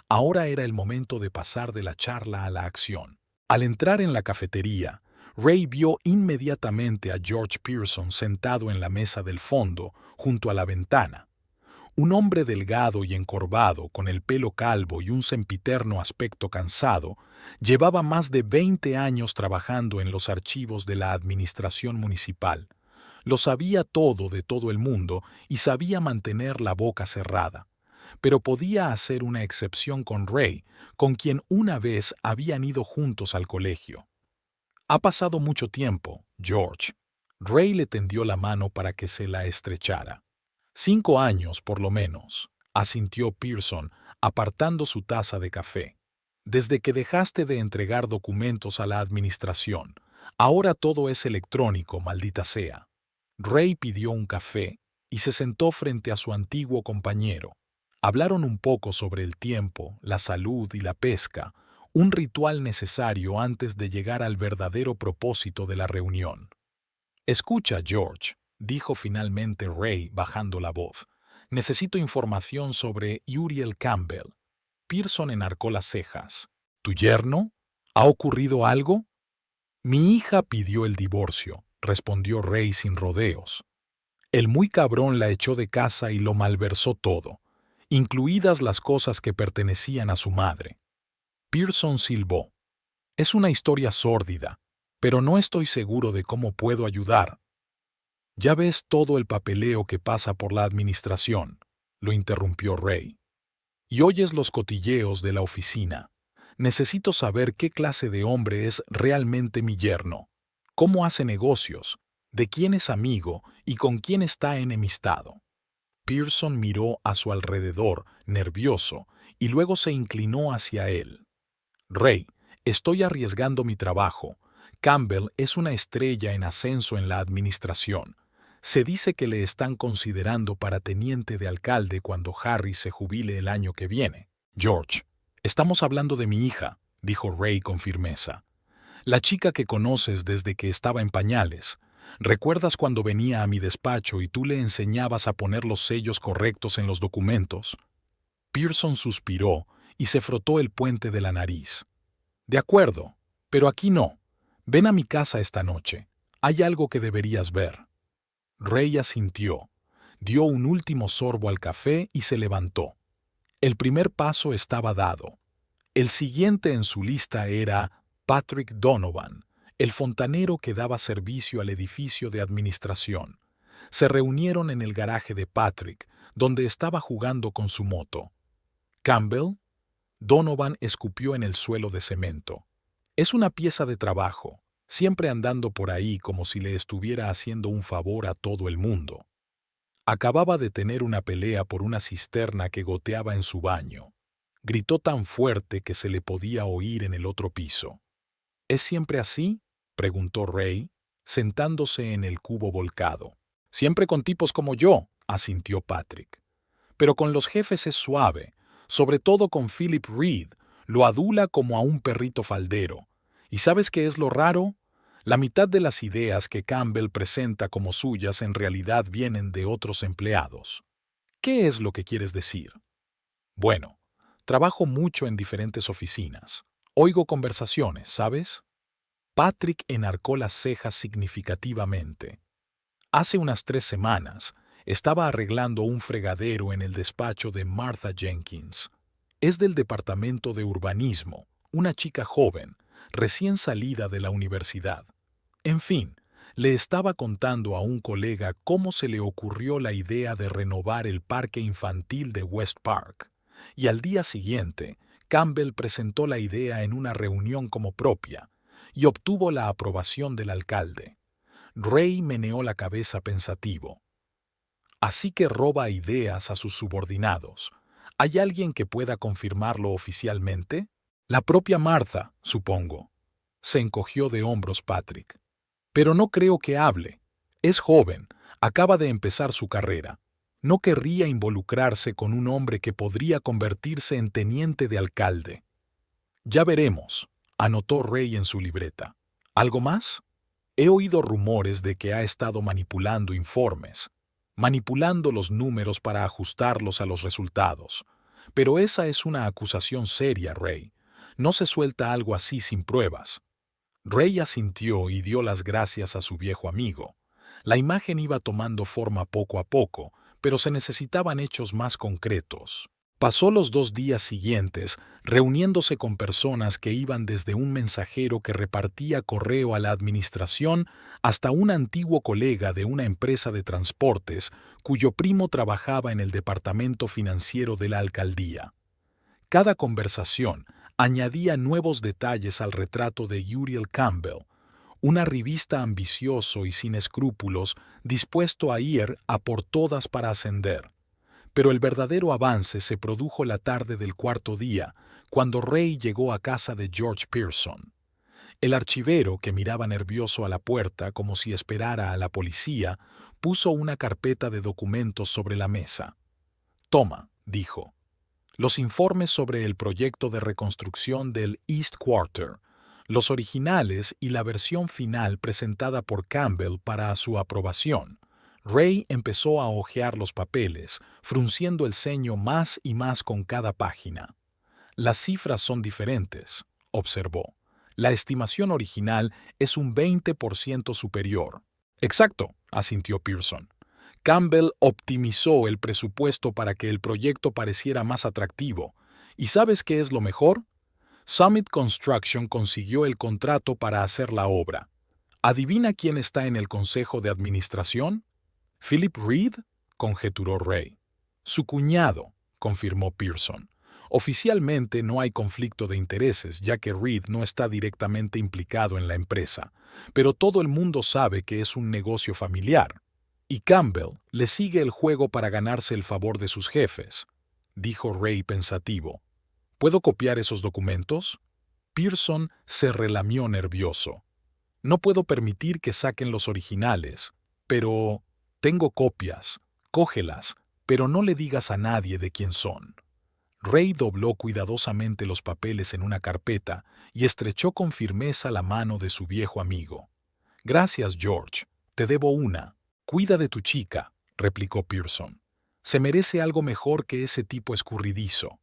Ahora era el momento de pasar de la charla a la acción. Al entrar en la cafetería, Ray vio inmediatamente a George Pearson sentado en la mesa del fondo, junto a la ventana. Un hombre delgado y encorvado, con el pelo calvo y un sempiterno aspecto cansado, llevaba más de 20 años trabajando en los archivos de la administración municipal. Lo sabía todo de todo el mundo y sabía mantener la boca cerrada. Pero podía hacer una excepción con Ray, con quien una vez habían ido juntos al colegio. Ha pasado mucho tiempo, George. Ray le tendió la mano para que se la estrechara. 5 años, por lo menos, asintió Pearson, apartando su taza de café. Desde que dejaste de entregar documentos a la administración, ahora todo es electrónico, maldita sea. Ray pidió un café y se sentó frente a su antiguo compañero. Hablaron un poco sobre el tiempo, la salud y la pesca, un ritual necesario antes de llegar al verdadero propósito de la reunión. Escucha, George, dijo finalmente Ray bajando la voz. Necesito información sobre Uriel Campbell. Pearson enarcó las cejas. ¿Tu yerno? ¿Ha ocurrido algo? Mi hija pidió el divorcio, respondió Ray sin rodeos. El muy cabrón la echó de casa y lo malversó todo, incluidas las cosas que pertenecían a su madre. Pearson silbó. Es una historia sórdida, pero no estoy seguro de cómo puedo ayudar. Ya ves todo el papeleo que pasa por la administración, lo interrumpió Ray. Y oyes los cotilleos de la oficina. Necesito saber qué clase de hombre es realmente mi yerno, cómo hace negocios, de quién es amigo y con quién está enemistado. Pearson miró a su alrededor, nervioso, y luego se inclinó hacia él. Ray, estoy arriesgando mi trabajo. Campbell es una estrella en ascenso en la administración. Se dice que le están considerando para teniente de alcalde cuando Harry se jubile el año que viene. George, estamos hablando de mi hija, dijo Ray con firmeza. La chica que conoces desde que estaba en pañales. ¿Recuerdas cuando venía a mi despacho y tú le enseñabas a poner los sellos correctos en los documentos? Pearson suspiró y se frotó el puente de la nariz. De acuerdo, pero aquí no. Ven a mi casa esta noche. Hay algo que deberías ver. Ray asintió, dio un último sorbo al café y se levantó. El primer paso estaba dado. El siguiente en su lista era Patrick Donovan, el fontanero que daba servicio al edificio de administración. Se reunieron en el garaje de Patrick, donde estaba jugando con su moto. ¿Campbell? Donovan escupió en el suelo de cemento. Es una pieza de trabajo, siempre andando por ahí como si le estuviera haciendo un favor a todo el mundo. Acababa de tener una pelea por una cisterna que goteaba en su baño. Gritó tan fuerte que se le podía oír en el otro piso. ¿Es siempre así?, preguntó Ray, sentándose en el cubo volcado. Siempre con tipos como yo, asintió Patrick. Pero con los jefes es suave, sobre todo con Philip Reed, lo adula como a un perrito faldero. ¿Y sabes qué es lo raro? La mitad de las ideas que Campbell presenta como suyas en realidad vienen de otros empleados. ¿Qué es lo que quieres decir? Bueno, trabajo mucho en diferentes oficinas. Oigo conversaciones, ¿sabes? Patrick enarcó las cejas significativamente. Hace unas 3 semanas, estaba arreglando un fregadero en el despacho de Martha Jenkins. Es del departamento de urbanismo, una chica joven, recién salida de la universidad. En fin, le estaba contando a un colega cómo se le ocurrió la idea de renovar el parque infantil de West Park, y al día siguiente, Campbell presentó la idea en una reunión como propia, y obtuvo la aprobación del alcalde. Ray meneó la cabeza pensativo. Así que roba ideas a sus subordinados. ¿Hay alguien que pueda confirmarlo oficialmente? La propia Martha, supongo. Se encogió de hombros Patrick. Pero no creo que hable. Es joven, acaba de empezar su carrera. No querría involucrarse con un hombre que podría convertirse en teniente de alcalde. Ya veremos, anotó Ray en su libreta. ¿Algo más? He oído rumores de que ha estado manipulando informes, manipulando los números para ajustarlos a los resultados. Pero esa es una acusación seria, Ray. No se suelta algo así sin pruebas. Ray asintió y dio las gracias a su viejo amigo. La imagen iba tomando forma poco a poco, pero se necesitaban hechos más concretos. Pasó los 2 días siguientes reuniéndose con personas que iban desde un mensajero que repartía correo a la administración hasta un antiguo colega de una empresa de transportes cuyo primo trabajaba en el departamento financiero de la alcaldía. Cada conversación añadía nuevos detalles al retrato de Uriel Campbell, un arribista ambicioso y sin escrúpulos dispuesto a ir a por todas para ascender. Pero el verdadero avance se produjo la tarde del 4.º día, cuando Ray llegó a casa de George Pearson. El archivero, que miraba nervioso a la puerta como si esperara a la policía, puso una carpeta de documentos sobre la mesa. «Toma», dijo, «los informes sobre el proyecto de reconstrucción del East Quarter, los originales y la versión final presentada por Campbell para su aprobación». Ray empezó a hojear los papeles, frunciendo el ceño más y más con cada página. «Las cifras son diferentes», observó. «La estimación original es un 20% superior». «Exacto», asintió Pearson. «Campbell optimizó el presupuesto para que el proyecto pareciera más atractivo. ¿Y sabes qué es lo mejor? Summit Construction consiguió el contrato para hacer la obra. ¿Adivina quién está en el consejo de administración?» «¿Philip Reed?», conjeturó Ray. «Su cuñado», confirmó Pearson. «Oficialmente no hay conflicto de intereses, ya que Reed no está directamente implicado en la empresa, pero todo el mundo sabe que es un negocio familiar. Y Campbell le sigue el juego para ganarse el favor de sus jefes», dijo Ray pensativo. «¿Puedo copiar esos documentos?» Pearson se relamió nervioso. «No puedo permitir que saquen los originales, pero tengo copias. Cógelas, pero no le digas a nadie de quién son». Ray dobló cuidadosamente los papeles en una carpeta y estrechó con firmeza la mano de su viejo amigo. «Gracias, George. Te debo una». «Cuida de tu chica», replicó Pearson. «Se merece algo mejor que ese tipo escurridizo».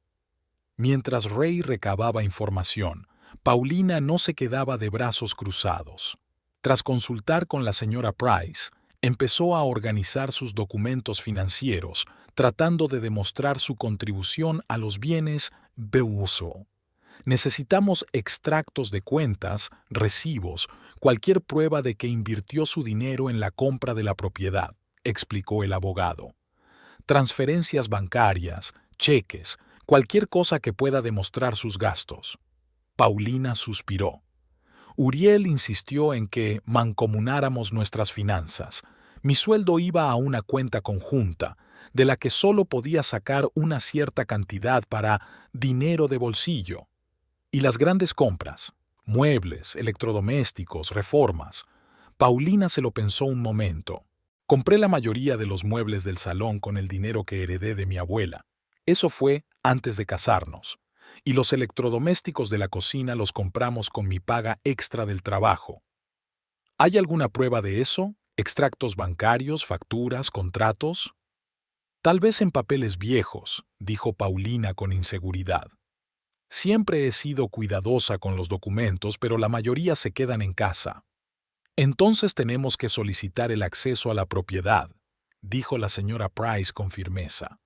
Mientras Ray recababa información, Paulina no se quedaba de brazos cruzados. Tras consultar con la señora Price, empezó a organizar sus documentos financieros, tratando de demostrar su contribución a los bienes de uso. «Necesitamos extractos de cuentas, recibos, cualquier prueba de que invirtió su dinero en la compra de la propiedad», explicó el abogado. «Transferencias bancarias, cheques, cualquier cosa que pueda demostrar sus gastos». Paulina suspiró. Uriel insistió en que mancomunáramos nuestras finanzas. Mi sueldo iba a una cuenta conjunta, de la que solo podía sacar una cierta cantidad para dinero de bolsillo. Y las grandes compras, muebles, electrodomésticos, reformas. Paulina se lo pensó un momento. «Compré la mayoría de los muebles del salón con el dinero que heredé de mi abuela. Eso fue antes de casarnos. Y los electrodomésticos de la cocina los compramos con mi paga extra del trabajo». «¿Hay alguna prueba de eso? ¿Extractos bancarios, facturas, contratos?» «Tal vez en papeles viejos», dijo Paulina con inseguridad. «Siempre he sido cuidadosa con los documentos, pero la mayoría se quedan en casa». «Entonces tenemos que solicitar el acceso a la propiedad», dijo la señora Price con firmeza.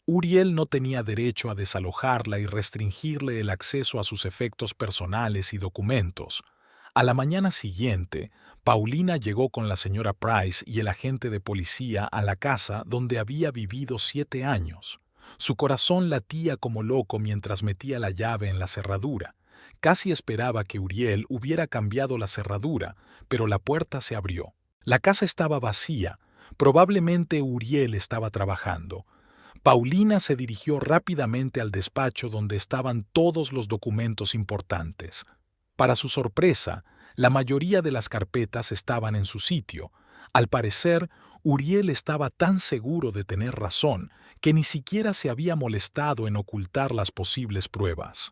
Uriel no tenía derecho a desalojarla y restringirle el acceso a sus efectos personales y documentos. A la mañana siguiente, Paulina llegó con la señora Price y el agente de policía a la casa donde había vivido 7 años. Su corazón latía como loco mientras metía la llave en la cerradura. Casi esperaba que Uriel hubiera cambiado la cerradura, pero la puerta se abrió. La casa estaba vacía. Probablemente Uriel estaba trabajando. Paulina se dirigió rápidamente al despacho donde estaban todos los documentos importantes. Para su sorpresa, la mayoría de las carpetas estaban en su sitio. Al parecer, Uriel estaba tan seguro de tener razón que ni siquiera se había molestado en ocultar las posibles pruebas.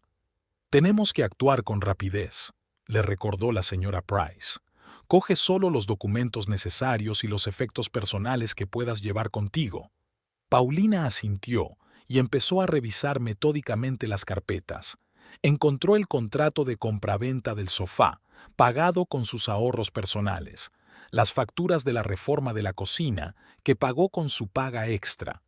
«Tenemos que actuar con rapidez», le recordó la señora Price. «Coge solo los documentos necesarios y los efectos personales que puedas llevar contigo». Paulina asintió y empezó a revisar metódicamente las carpetas. Encontró el contrato de compraventa del sofá, pagado con sus ahorros personales, las facturas de la reforma de la cocina, que pagó con su paga extra,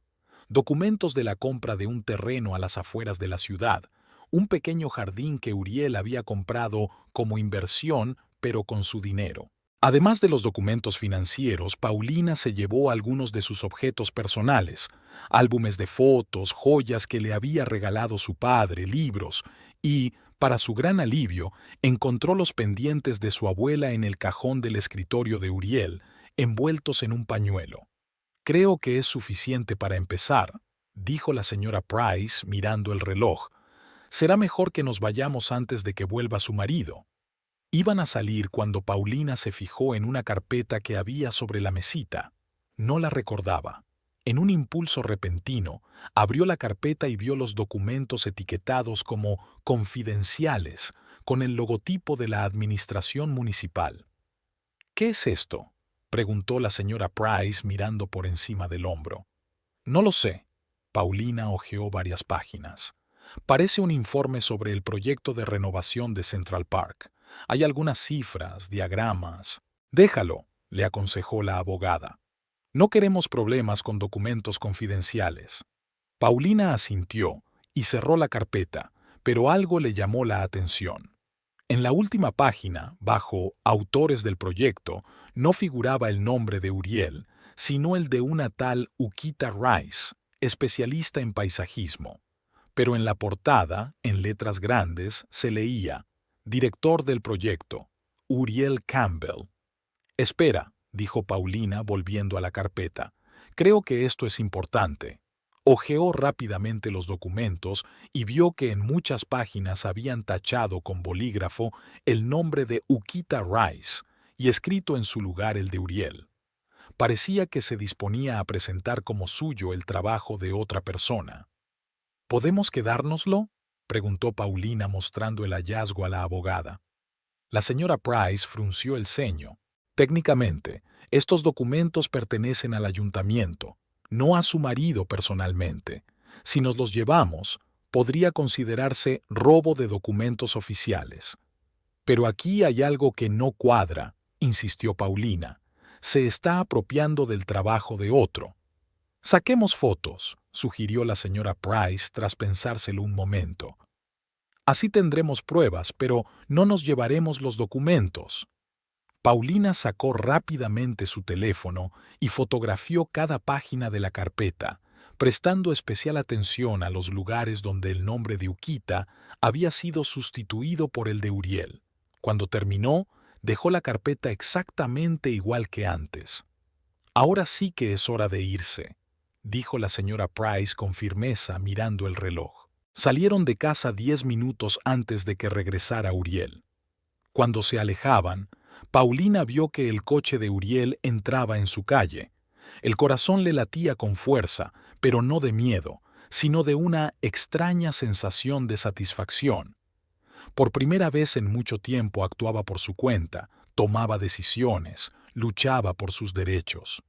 documentos de la compra de un terreno a las afueras de la ciudad, un pequeño jardín que Uriel había comprado como inversión, pero con su dinero. Además de los documentos financieros, Paulina se llevó algunos de sus objetos personales, álbumes de fotos, joyas que le había regalado su padre, libros, y, para su gran alivio, encontró los pendientes de su abuela en el cajón del escritorio de Uriel, envueltos en un pañuelo. «Creo que es suficiente para empezar», dijo la señora Price mirando el reloj. Será mejor que nos vayamos antes de que vuelva su marido. Iban a salir cuando Paulina se fijó en una carpeta que había sobre la mesita. No la recordaba. En un impulso repentino, abrió la carpeta y vio los documentos etiquetados como confidenciales, con el logotipo de la administración municipal. ¿Qué es esto?, preguntó la señora Price mirando por encima del hombro. No lo sé. Paulina hojeó varias páginas. Parece un informe sobre el proyecto de renovación de Central Park. Hay algunas cifras, diagramas. Déjalo, le aconsejó la abogada. No queremos problemas con documentos confidenciales. Paulina asintió y cerró la carpeta, pero algo le llamó la atención. En la última página, bajo Autores del proyecto, no figuraba el nombre de Uriel, sino el de una tal Ukita Rice, especialista en paisajismo. Pero en la portada, en letras grandes, se leía: Director del proyecto, Uriel Campbell. Espera, dijo Paulina volviendo a la carpeta. Creo que esto es importante. Hojeó rápidamente los documentos y vio que en muchas páginas habían tachado con bolígrafo el nombre de Ukita Rice y escrito en su lugar el de Uriel. Parecía que se disponía a presentar como suyo el trabajo de otra persona. ¿Podemos quedárnoslo?, preguntó Paulina mostrando el hallazgo a la abogada. La señora Price frunció el ceño. Técnicamente, estos documentos pertenecen al ayuntamiento, no a su marido personalmente. Si nos los llevamos, podría considerarse robo de documentos oficiales. Pero aquí hay algo que no cuadra, insistió Paulina. Se está apropiando del trabajo de otro. Saquemos fotos, sugirió la señora Price tras pensárselo un momento. Así tendremos pruebas, pero no nos llevaremos los documentos. Paulina sacó rápidamente su teléfono y fotografió cada página de la carpeta, prestando especial atención a los lugares donde el nombre de Ukita había sido sustituido por el de Uriel. Cuando terminó, dejó la carpeta exactamente igual que antes. Ahora sí que es hora de irse, dijo la señora Price con firmeza mirando el reloj. Salieron de casa 10 minutos antes de que regresara Uriel. Cuando se alejaban, Paulina vio que el coche de Uriel entraba en su calle. El corazón le latía con fuerza, pero no de miedo, sino de una extraña sensación de satisfacción. Por primera vez en mucho tiempo actuaba por su cuenta, tomaba decisiones, luchaba por sus derechos.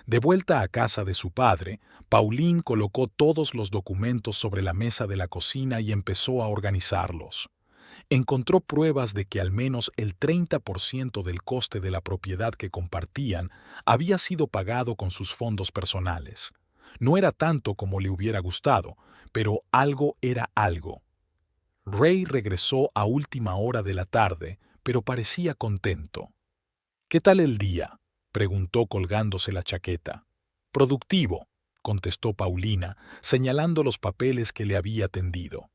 De vuelta a casa de su padre, Pauline colocó todos los documentos sobre la mesa de la cocina y empezó a organizarlos. Encontró pruebas de que al menos el 30% del coste de la propiedad que compartían había sido pagado con sus fondos personales. No era tanto como le hubiera gustado, pero algo era algo. Ray regresó a última hora de la tarde, pero parecía contento. «¿Qué tal el día?», preguntó colgándose la chaqueta. «Productivo», contestó Paulina, señalando los papeles que le había tendido.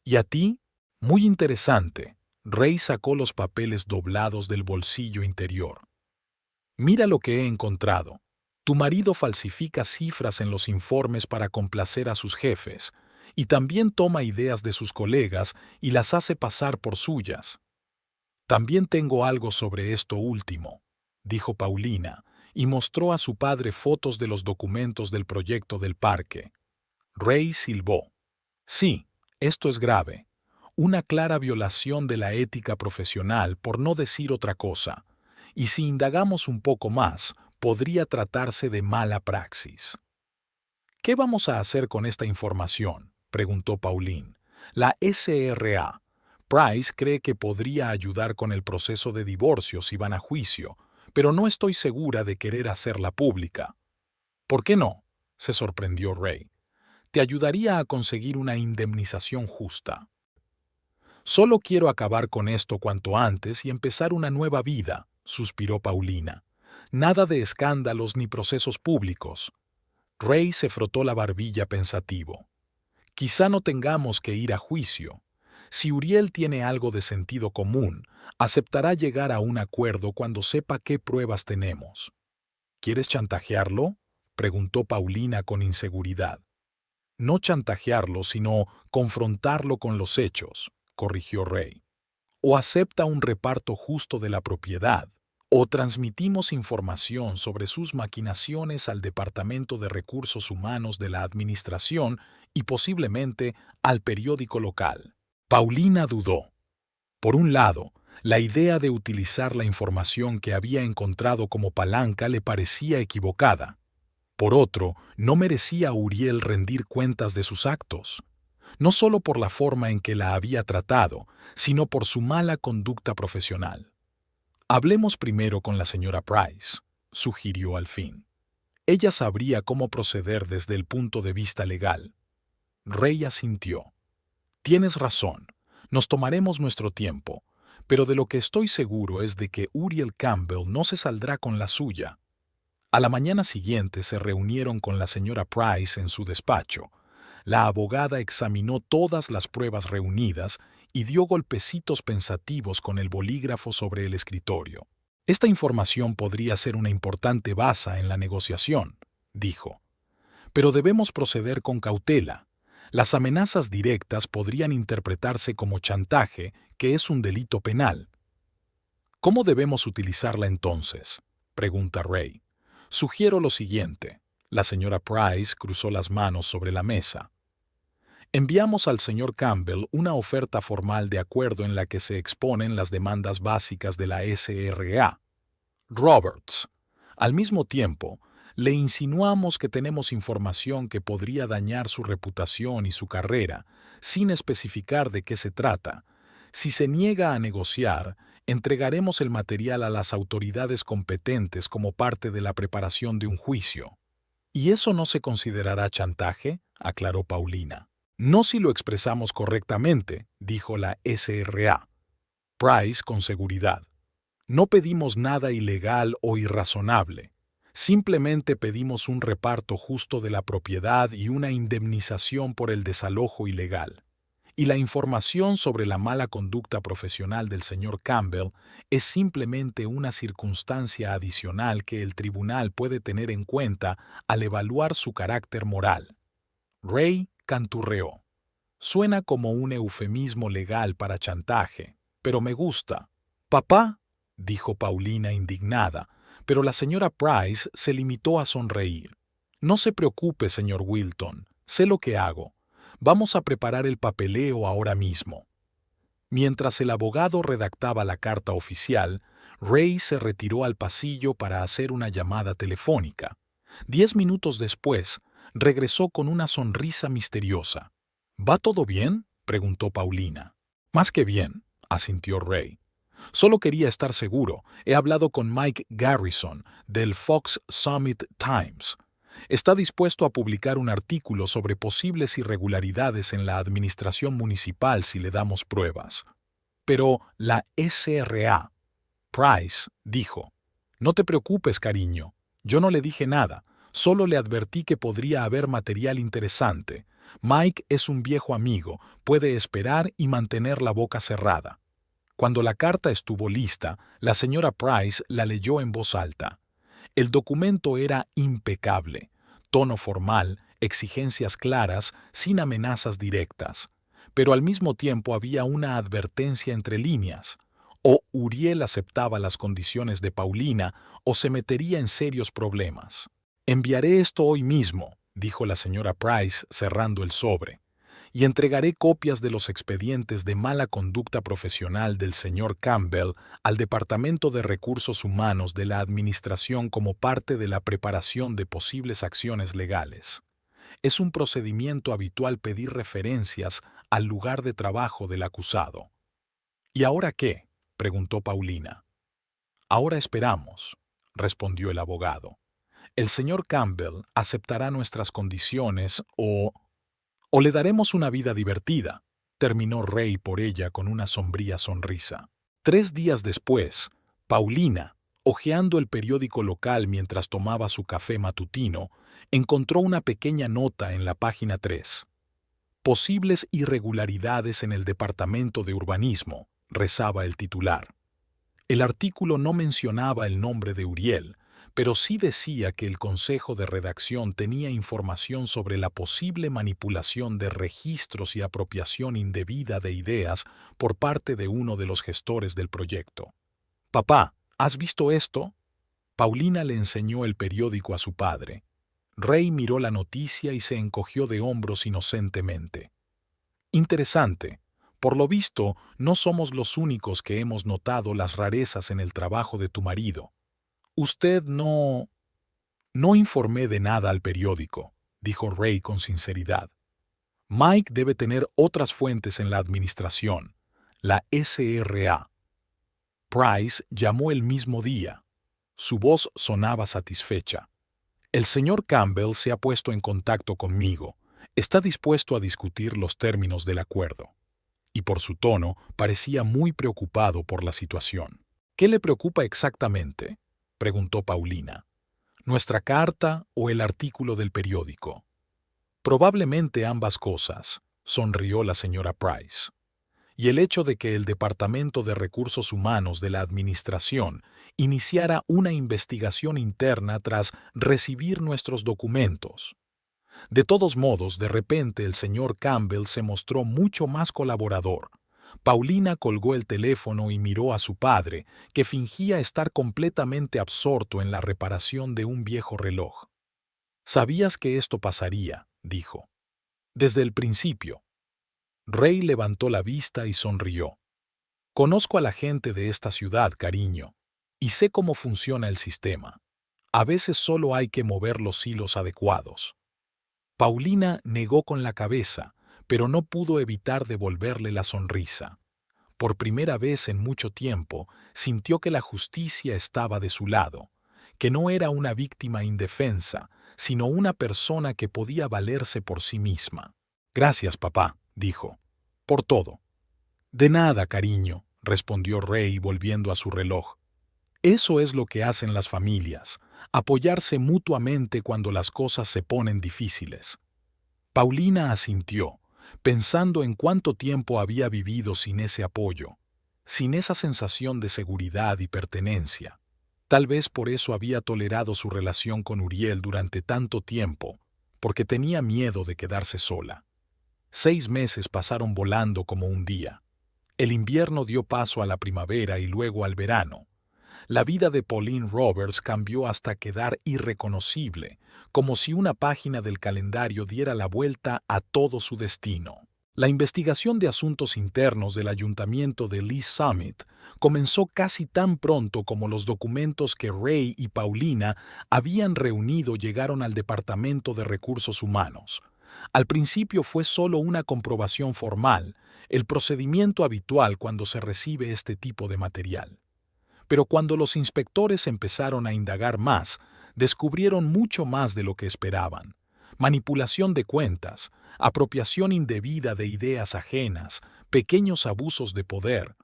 «¿Y a ti?». «Muy interesante». Ray sacó los papeles doblados del bolsillo interior. «Mira lo que he encontrado. Tu marido falsifica cifras en los informes para complacer a sus jefes, y también toma ideas de sus colegas y las hace pasar por suyas». «También tengo algo sobre esto último», dijo Paulina, y mostró a su padre fotos de los documentos del proyecto del parque. Ray silbó. «Sí, esto es grave. Una clara violación de la ética profesional, por no decir otra cosa. Y si indagamos un poco más, podría tratarse de mala praxis». «¿Qué vamos a hacer con esta información?», preguntó Pauline. «La SRA. Price cree que podría ayudar con el proceso de divorcio si van a juicio, pero no estoy segura de querer hacerla pública». «¿Por qué no?», se sorprendió Ray. «Te ayudaría a conseguir una indemnización justa». «Solo quiero acabar con esto cuanto antes y empezar una nueva vida», suspiró Paulina. «Nada de escándalos ni procesos públicos». Ray se frotó la barbilla pensativo. «Quizá no tengamos que ir a juicio. Si Uriel tiene algo de sentido común, aceptará llegar a un acuerdo cuando sepa qué pruebas tenemos». «¿Quieres chantajearlo?», preguntó Paulina con inseguridad. No chantajearlo, sino confrontarlo con los hechos, corrigió Ray. O acepta un reparto justo de la propiedad, o transmitimos información sobre sus maquinaciones al Departamento de Recursos Humanos de la Administración y posiblemente al periódico local. Paulina dudó. Por un lado, la idea de utilizar la información que había encontrado como palanca le parecía equivocada. Por otro, no merecía a Uriel rendir cuentas de sus actos, no solo por la forma en que la había tratado, sino por su mala conducta profesional. Hablemos primero con la señora Price, sugirió al fin. Ella sabría cómo proceder desde el punto de vista legal. Ray asintió. Tienes razón, nos tomaremos nuestro tiempo, pero de lo que estoy seguro es de que Uriel Campbell no se saldrá con la suya. A la mañana siguiente se reunieron con la señora Price en su despacho. La abogada examinó todas las pruebas reunidas y dio golpecitos pensativos con el bolígrafo sobre el escritorio. Esta información podría ser una importante base en la negociación, dijo. Pero debemos proceder con cautela. Las amenazas directas podrían interpretarse como chantaje, que es un delito penal. ¿Cómo debemos utilizarla entonces?, pregunta Ray. Sugiero lo siguiente. La señora Price cruzó las manos sobre la mesa. Enviamos al señor Campbell una oferta formal de acuerdo en la que se exponen las demandas básicas de la SRA. Roberts. Al mismo tiempo, le insinuamos que tenemos información que podría dañar su reputación y su carrera, sin especificar de qué se trata. Si se niega a negociar, entregaremos el material a las autoridades competentes como parte de la preparación de un juicio. ¿Y eso no se considerará chantaje?, aclaró Paulina. No si lo expresamos correctamente, dijo la SRA. Price con seguridad. No pedimos nada ilegal o irrazonable. Simplemente pedimos un reparto justo de la propiedad y una indemnización por el desalojo ilegal. Y la información sobre la mala conducta profesional del señor Campbell es simplemente una circunstancia adicional que el tribunal puede tener en cuenta al evaluar su carácter moral. Ray canturreó. Suena como un eufemismo legal para chantaje, pero me gusta. Papá, dijo Paulina indignada, pero la señora Price se limitó a sonreír. No se preocupe, señor Wilton, sé lo que hago. Vamos a preparar el papeleo ahora mismo. Mientras el abogado redactaba la carta oficial, Ray se retiró al pasillo para hacer una llamada telefónica. 10 minutos después, regresó con una sonrisa misteriosa. ¿Va todo bien?, preguntó Paulina. Más que bien, asintió Ray. Solo quería estar seguro. He hablado con Mike Garrison, del Fox Summit Times. Está dispuesto a publicar un artículo sobre posibles irregularidades en la administración municipal si le damos pruebas. Pero la SRA, Price, dijo, «No te preocupes, cariño. Yo no le dije nada. Solo le advertí que podría haber material interesante. Mike es un viejo amigo, puede esperar y mantener la boca cerrada». Cuando la carta estuvo lista, la señora Price la leyó en voz alta. El documento era impecable, tono formal, exigencias claras, sin amenazas directas. Pero al mismo tiempo había una advertencia entre líneas. O Uriel aceptaba las condiciones de Paulina o se metería en serios problemas. «Enviaré esto hoy mismo», dijo la señora Price cerrando el sobre, «y entregaré copias de los expedientes de mala conducta profesional del señor Campbell al Departamento de Recursos Humanos de la Administración como parte de la preparación de posibles acciones legales. Es un procedimiento habitual pedir referencias al lugar de trabajo del acusado». «¿Y ahora qué?», preguntó Paulina. «Ahora esperamos», respondió el abogado. «El señor Campbell aceptará nuestras condiciones o le daremos una vida divertida», terminó Ray por ella con una sombría sonrisa. 3 días después, Paulina, hojeando el periódico local mientras tomaba su café matutino, encontró una pequeña nota en la página 3. «Posibles irregularidades en el Departamento de Urbanismo», rezaba el titular. El artículo no mencionaba el nombre de Uriel, pero sí decía que el consejo de redacción tenía información sobre la posible manipulación de registros y apropiación indebida de ideas por parte de uno de los gestores del proyecto. «Papá, ¿has visto esto?». Paulina le enseñó el periódico a su padre. Ray miró la noticia y se encogió de hombros inocentemente. «Interesante. Por lo visto, no somos los únicos que hemos notado las rarezas en el trabajo de tu marido. Usted no... No informé de nada al periódico», dijo Ray con sinceridad. «Mike debe tener otras fuentes en la administración, la SRA». Price llamó el mismo día. Su voz sonaba satisfecha. «El señor Campbell se ha puesto en contacto conmigo. Está dispuesto a discutir los términos del acuerdo». Y por su tono parecía muy preocupado por la situación. «¿Qué le preocupa exactamente?», preguntó Paulina. «¿Nuestra carta o el artículo del periódico?». «Probablemente ambas cosas», sonrió la señora Price. «Y el hecho de que el Departamento de Recursos Humanos de la Administración iniciara una investigación interna tras recibir nuestros documentos. De todos modos, de repente el señor Campbell se mostró mucho más colaborador». Paulina colgó el teléfono y miró a su padre, que fingía estar completamente absorto en la reparación de un viejo reloj. «¿Sabías que esto pasaría?», dijo. «Desde el principio». Ray levantó la vista y sonrió. «Conozco a la gente de esta ciudad, cariño, y sé cómo funciona el sistema. A veces solo hay que mover los hilos adecuados». Paulina negó con la cabeza, pero no pudo evitar devolverle la sonrisa. Por primera vez en mucho tiempo, sintió que la justicia estaba de su lado, que no era una víctima indefensa, sino una persona que podía valerse por sí misma. «Gracias, papá», dijo. «Por todo». «De nada, cariño», respondió Ray volviendo a su reloj. «Eso es lo que hacen las familias, apoyarse mutuamente cuando las cosas se ponen difíciles». Paulina asintió, pensando en cuánto tiempo había vivido sin ese apoyo, sin esa sensación de seguridad y pertenencia. Tal vez por eso había tolerado su relación con Uriel durante tanto tiempo, porque tenía miedo de quedarse sola. 6 meses pasaron volando como un día. El invierno dio paso a la primavera y luego al verano. La vida de Pauline Roberts cambió hasta quedar irreconocible, como si una página del calendario diera la vuelta a todo su destino. La investigación de asuntos internos del ayuntamiento de Lee's Summit comenzó casi tan pronto como los documentos que Ray y Paulina habían reunido llegaron al Departamento de Recursos Humanos. Al principio fue solo una comprobación formal, el procedimiento habitual cuando se recibe este tipo de material. Pero cuando los inspectores empezaron a indagar más, descubrieron mucho más de lo que esperaban. Manipulación de cuentas, apropiación indebida de ideas ajenas, pequeños abusos de poder.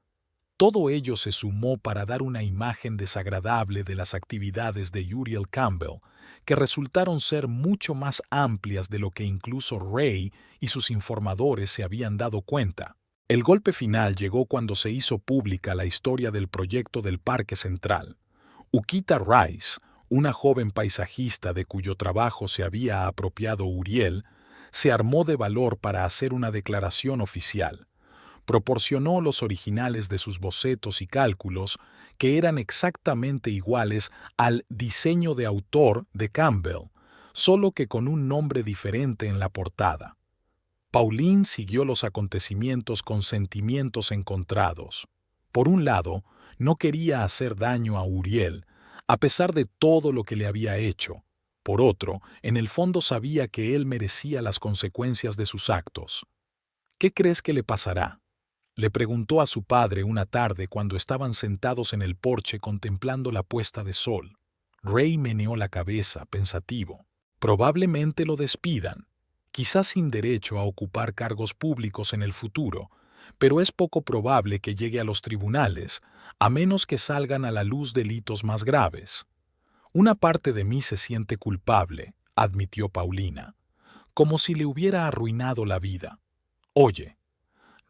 Todo ello se sumó para dar una imagen desagradable de las actividades de Uriel Campbell, que resultaron ser mucho más amplias de lo que incluso Ray y sus informadores se habían dado cuenta. El golpe final llegó cuando se hizo pública la historia del proyecto del Parque Central. Ukita Rice, una joven paisajista de cuyo trabajo se había apropiado Uriel, se armó de valor para hacer una declaración oficial. Proporcionó los originales de sus bocetos y cálculos, que eran exactamente iguales al diseño de autor de Campbell, solo que con un nombre diferente en la portada. Pauline siguió los acontecimientos con sentimientos encontrados. Por un lado, no quería hacer daño a Uriel, a pesar de todo lo que le había hecho. Por otro, en el fondo sabía que él merecía las consecuencias de sus actos. «¿Qué crees que le pasará?», le preguntó a su padre una tarde cuando estaban sentados en el porche contemplando la puesta de sol. Ray meneó la cabeza, pensativo. «Probablemente lo despidan, quizás sin derecho a ocupar cargos públicos en el futuro, pero es poco probable que llegue a los tribunales, a menos que salgan a la luz delitos más graves». «Una parte de mí se siente culpable», admitió Paulina, «como si le hubiera arruinado la vida». «Oye»,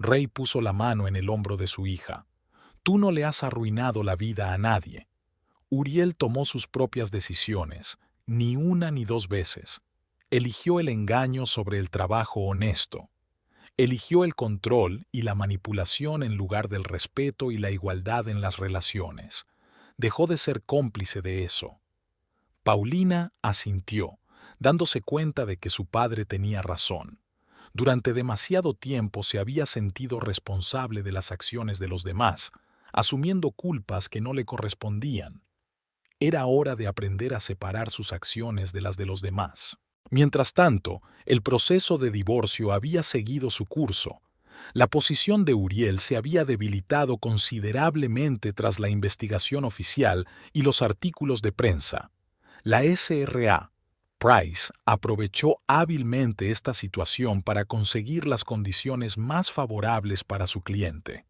Ray puso la mano en el hombro de su hija, «tú no le has arruinado la vida a nadie. Uriel tomó sus propias decisiones, ni una ni dos veces. Eligió el engaño sobre el trabajo honesto. Eligió el control y la manipulación en lugar del respeto y la igualdad en las relaciones. Dejó de ser cómplice de eso. Paulina asintió, dándose cuenta de que su padre tenía razón. Durante demasiado tiempo se había sentido responsable de las acciones de los demás, asumiendo culpas que no le correspondían. Era hora de aprender a separar sus acciones de las de los demás. Mientras tanto, el proceso de divorcio había seguido su curso. La posición de Uriel se había debilitado considerablemente tras la investigación oficial y los artículos de prensa. La SRA, Price, aprovechó hábilmente esta situación para conseguir las condiciones más favorables para su cliente.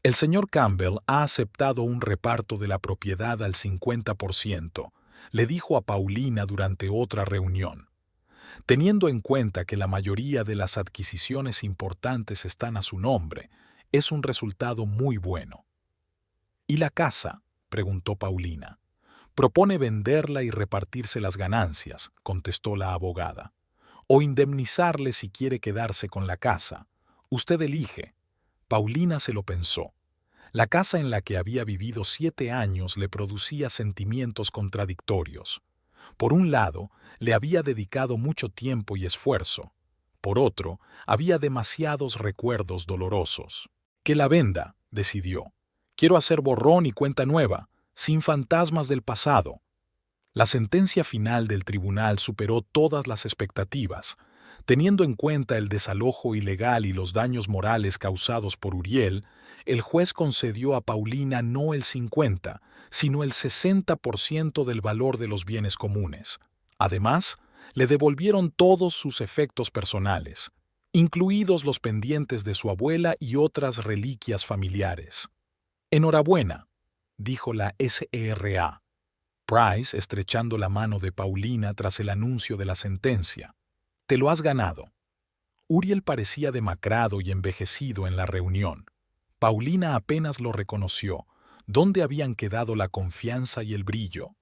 El señor Campbell ha aceptado un reparto de la propiedad al 50%, le dijo a Paulina durante otra reunión. Teniendo en cuenta que la mayoría de las adquisiciones importantes están a su nombre, es un resultado muy bueno. ¿Y la casa?, preguntó Paulina. Propone venderla y repartirse las ganancias, contestó la abogada. O indemnizarle si quiere quedarse con la casa. Usted elige. Paulina se lo pensó. La casa en la que había vivido 7 años le producía sentimientos contradictorios. Por un lado, le había dedicado mucho tiempo y esfuerzo. Por otro, había demasiados recuerdos dolorosos. Que la venda, decidió. Quiero hacer borrón y cuenta nueva, sin fantasmas del pasado. La sentencia final del tribunal superó todas las expectativas. Teniendo en cuenta el desalojo ilegal y los daños morales causados por Uriel, el juez concedió a Paulina no el 50, sino el 60% del valor de los bienes comunes. Además, le devolvieron todos sus efectos personales, incluidos los pendientes de su abuela y otras reliquias familiares. «Enhorabuena», dijo la SRA. Price, estrechando la mano de Paulina tras el anuncio de la sentencia. «Te lo has ganado». Uriel parecía demacrado y envejecido en la reunión. Paulina apenas lo reconoció. ¿Dónde habían quedado la confianza y el brillo?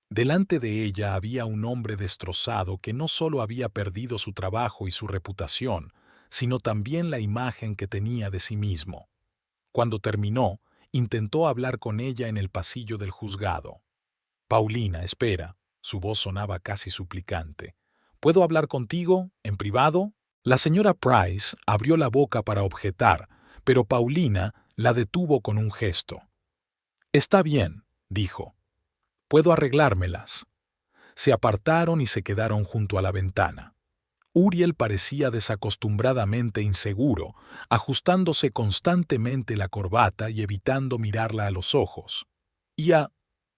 Delante de ella había un hombre destrozado que no solo había perdido su trabajo y su reputación, sino también la imagen que tenía de sí mismo. Cuando terminó, intentó hablar con ella en el pasillo del juzgado. «Paulina, espera», su voz sonaba casi suplicante. «¿Puedo hablar contigo, en privado?» La señora Price abrió la boca para objetar, pero Paulina la detuvo con un gesto. «Está bien», dijo. «Puedo arreglármelas». Se apartaron y se quedaron junto a la ventana. Uriel parecía desacostumbradamente inseguro, ajustándose constantemente la corbata y evitando mirarla a los ojos.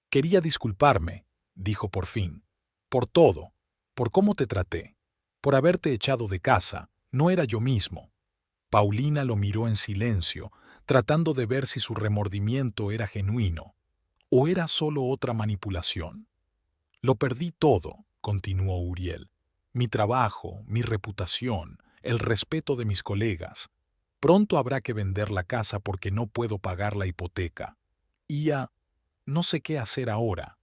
Quería disculparme», dijo por fin. «Por todo, por cómo te traté, por haberte echado de casa, no era yo mismo». Paulina lo miró en silencio, tratando de ver si su remordimiento era genuino, o era solo otra manipulación. «Lo perdí todo», continuó Uriel. «Mi trabajo, mi reputación, el respeto de mis colegas. Pronto habrá que vender la casa porque no puedo pagar la hipoteca. No sé qué hacer ahora».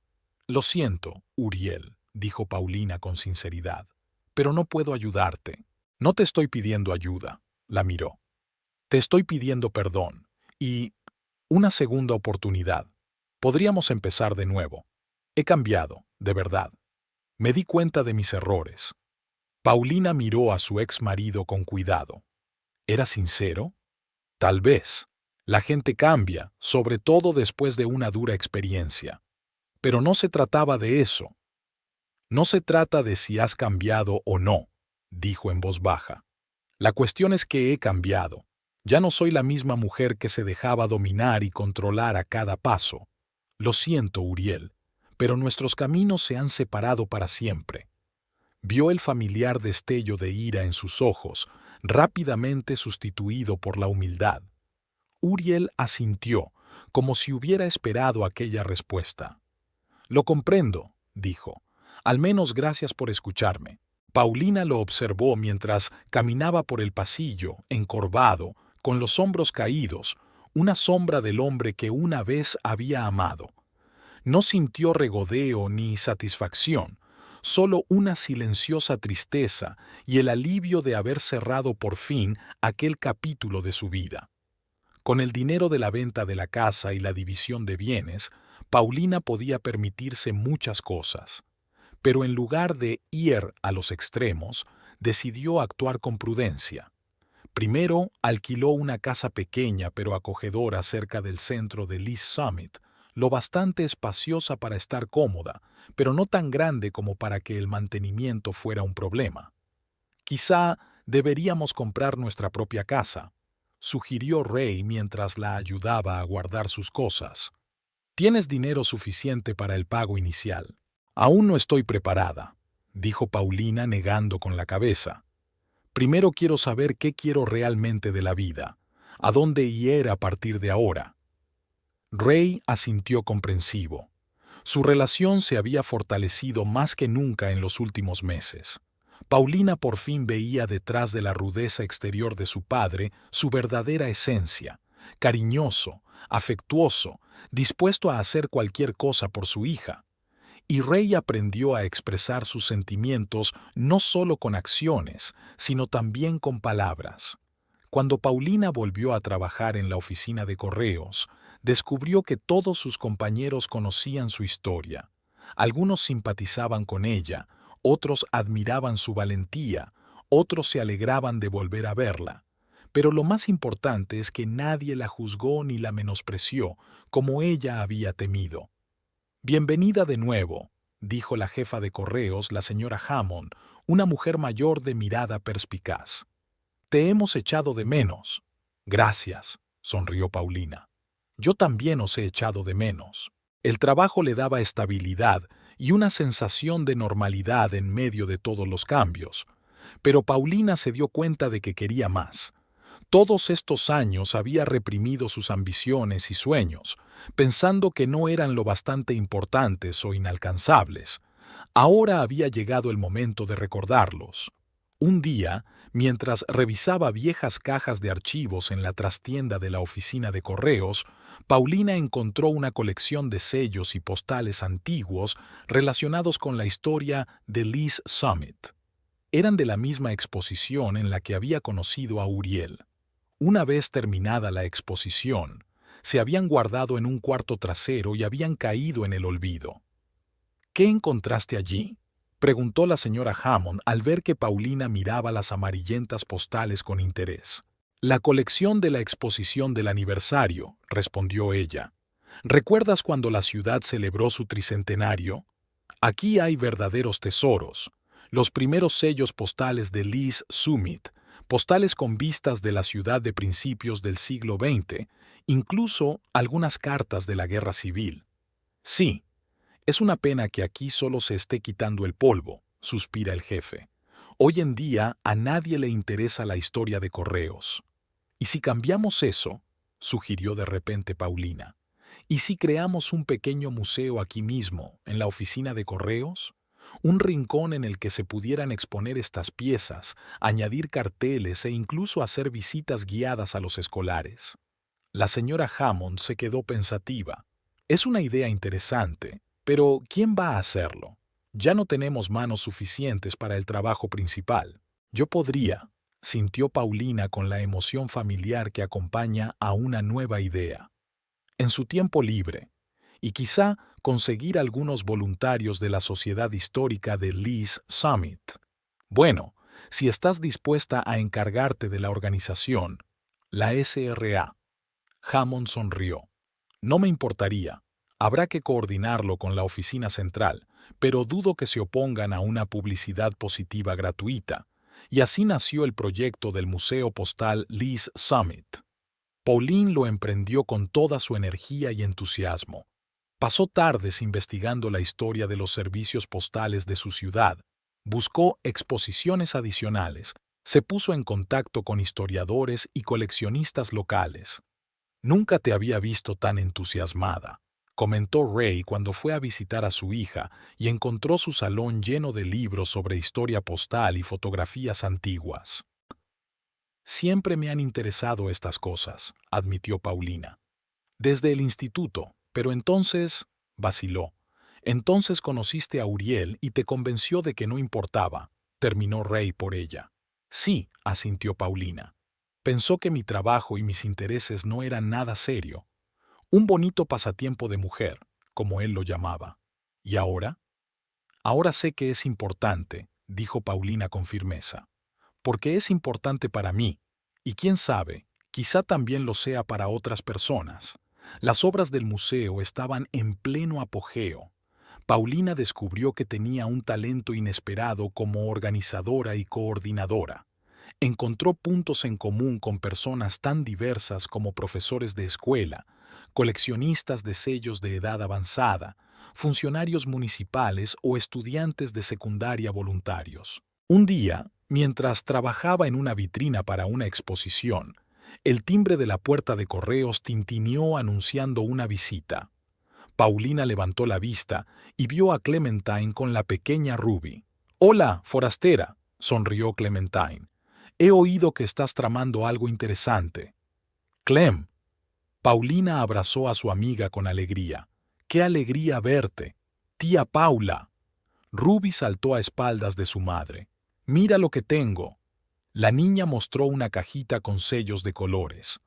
«Lo siento, Uriel», dijo Paulina con sinceridad, «pero no puedo ayudarte». «No te estoy pidiendo ayuda», la miró. «Te estoy pidiendo perdón y una segunda oportunidad. Podríamos empezar de nuevo. He cambiado, de verdad. Me di cuenta de mis errores». Paulina miró a su ex marido con cuidado. ¿Era sincero? Tal vez. La gente cambia, sobre todo después de una dura experiencia. Pero no se trataba de eso. «No se trata de si has cambiado o no», dijo en voz baja. «La cuestión es que he cambiado. Ya no soy la misma mujer que se dejaba dominar y controlar a cada paso. Lo siento, Uriel, pero nuestros caminos se han separado para siempre». Vio el familiar destello de ira en sus ojos, rápidamente sustituido por la humildad. Uriel asintió, como si hubiera esperado aquella respuesta. «Lo comprendo», dijo. «Al menos gracias por escucharme». Paulina lo observó mientras caminaba por el pasillo, encorvado, con los hombros caídos, una sombra del hombre que una vez había amado. No sintió regodeo ni satisfacción, solo una silenciosa tristeza y el alivio de haber cerrado por fin aquel capítulo de su vida. Con el dinero de la venta de la casa y la división de bienes, Paulina podía permitirse muchas cosas, pero en lugar de ir a los extremos, decidió actuar con prudencia. Primero, alquiló una casa pequeña pero acogedora cerca del centro de Lee's Summit, lo bastante espaciosa para estar cómoda, pero no tan grande como para que el mantenimiento fuera un problema. Quizá deberíamos comprar nuestra propia casa, sugirió Ray mientras la ayudaba a guardar sus cosas. Tienes dinero suficiente para el pago inicial. Aún no estoy preparada, dijo Paulina negando con la cabeza. Primero quiero saber qué quiero realmente de la vida, a dónde ir a partir de ahora. Ray asintió comprensivo. Su relación se había fortalecido más que nunca en los últimos meses. Paulina por fin veía detrás de la rudeza exterior de su padre su verdadera esencia, cariñoso, afectuoso, dispuesto a hacer cualquier cosa por su hija. Y Ray aprendió a expresar sus sentimientos no solo con acciones, sino también con palabras. Cuando Paulina volvió a trabajar en la oficina de correos, descubrió que todos sus compañeros conocían su historia. Algunos simpatizaban con ella, otros admiraban su valentía, otros se alegraban de volver a verla. Pero lo más importante es que nadie la juzgó ni la menospreció, como ella había temido. Bienvenida de nuevo, dijo la jefa de correos, la señora Hammond, una mujer mayor de mirada perspicaz. Te hemos echado de menos. Gracias, sonrió Paulina. Yo también os he echado de menos. El trabajo le daba estabilidad y una sensación de normalidad en medio de todos los cambios. Pero Paulina se dio cuenta de que quería más. Todos estos años había reprimido sus ambiciones y sueños, pensando que no eran lo bastante importantes o inalcanzables. Ahora había llegado el momento de recordarlos. Un día, mientras revisaba viejas cajas de archivos en la trastienda de la oficina de correos, Paulina encontró una colección de sellos y postales antiguos relacionados con la historia de Lee's Summit. Eran de la misma exposición en la que había conocido a Uriel. Una vez terminada la exposición, se habían guardado en un cuarto trasero y habían caído en el olvido. ¿Qué encontraste allí?, preguntó la señora Hammond al ver que Paulina miraba las amarillentas postales con interés. La colección de la exposición del aniversario, respondió ella. ¿Recuerdas cuando la ciudad celebró su tricentenario? Aquí hay verdaderos tesoros. Los primeros sellos postales de Lee's Summit, postales con vistas de la ciudad de principios del siglo XX, incluso algunas cartas de la guerra civil. Sí, es una pena que aquí solo se esté quitando el polvo, suspira el jefe. Hoy en día a nadie le interesa la historia de correos. ¿Y si cambiamos eso?, sugirió de repente Paulina. ¿Y si creamos un pequeño museo aquí mismo, en la oficina de correos? Un rincón en el que se pudieran exponer estas piezas, añadir carteles e incluso hacer visitas guiadas a los escolares. La señora Hammond se quedó pensativa. Es una idea interesante, pero ¿quién va a hacerlo? Ya no tenemos manos suficientes para el trabajo principal. Yo podría, sintió Paulina con la emoción familiar que acompaña a una nueva idea. En su tiempo libre, y quizá conseguir algunos voluntarios de la Sociedad Histórica de Lee's Summit. Bueno, si estás dispuesta a encargarte de la organización, la SRA. Hammond sonrió. No me importaría. Habrá que coordinarlo con la oficina central, pero dudo que se opongan a una publicidad positiva gratuita. Y así nació el proyecto del Museo Postal Lee's Summit. Pauline lo emprendió con toda su energía y entusiasmo. Pasó tardes investigando la historia de los servicios postales de su ciudad, buscó exposiciones adicionales, se puso en contacto con historiadores y coleccionistas locales. Nunca te había visto tan entusiasmada, comentó Ray cuando fue a visitar a su hija y encontró su salón lleno de libros sobre historia postal y fotografías antiguas. Siempre me han interesado estas cosas, admitió Paulina. Desde el instituto, pero entonces, vaciló. Entonces conociste a Uriel y te convenció de que no importaba. Terminó Ray por ella. Sí, asintió Paulina. Pensó que mi trabajo y mis intereses no eran nada serio. Un bonito pasatiempo de mujer, como él lo llamaba. ¿Y ahora? Ahora sé que es importante, dijo Paulina con firmeza. Porque es importante para mí. Y quién sabe, quizá también lo sea para otras personas. Las obras del museo estaban en pleno apogeo. Paulina descubrió que tenía un talento inesperado como organizadora y coordinadora. Encontró puntos en común con personas tan diversas como profesores de escuela, coleccionistas de sellos de edad avanzada, funcionarios municipales o estudiantes de secundaria voluntarios. Un día, mientras trabajaba en una vitrina para una exposición, el timbre de la puerta de correos tintineó anunciando una visita. Paulina levantó la vista y vio a Clementine con la pequeña Ruby. «Hola, forastera», sonrió Clementine. «He oído que estás tramando algo interesante». «Clem». Paulina abrazó a su amiga con alegría. «¡Qué alegría verte! ¡Tía Paula!». Ruby saltó a espaldas de su madre. «Mira lo que tengo». La niña mostró una cajita con sellos de colores.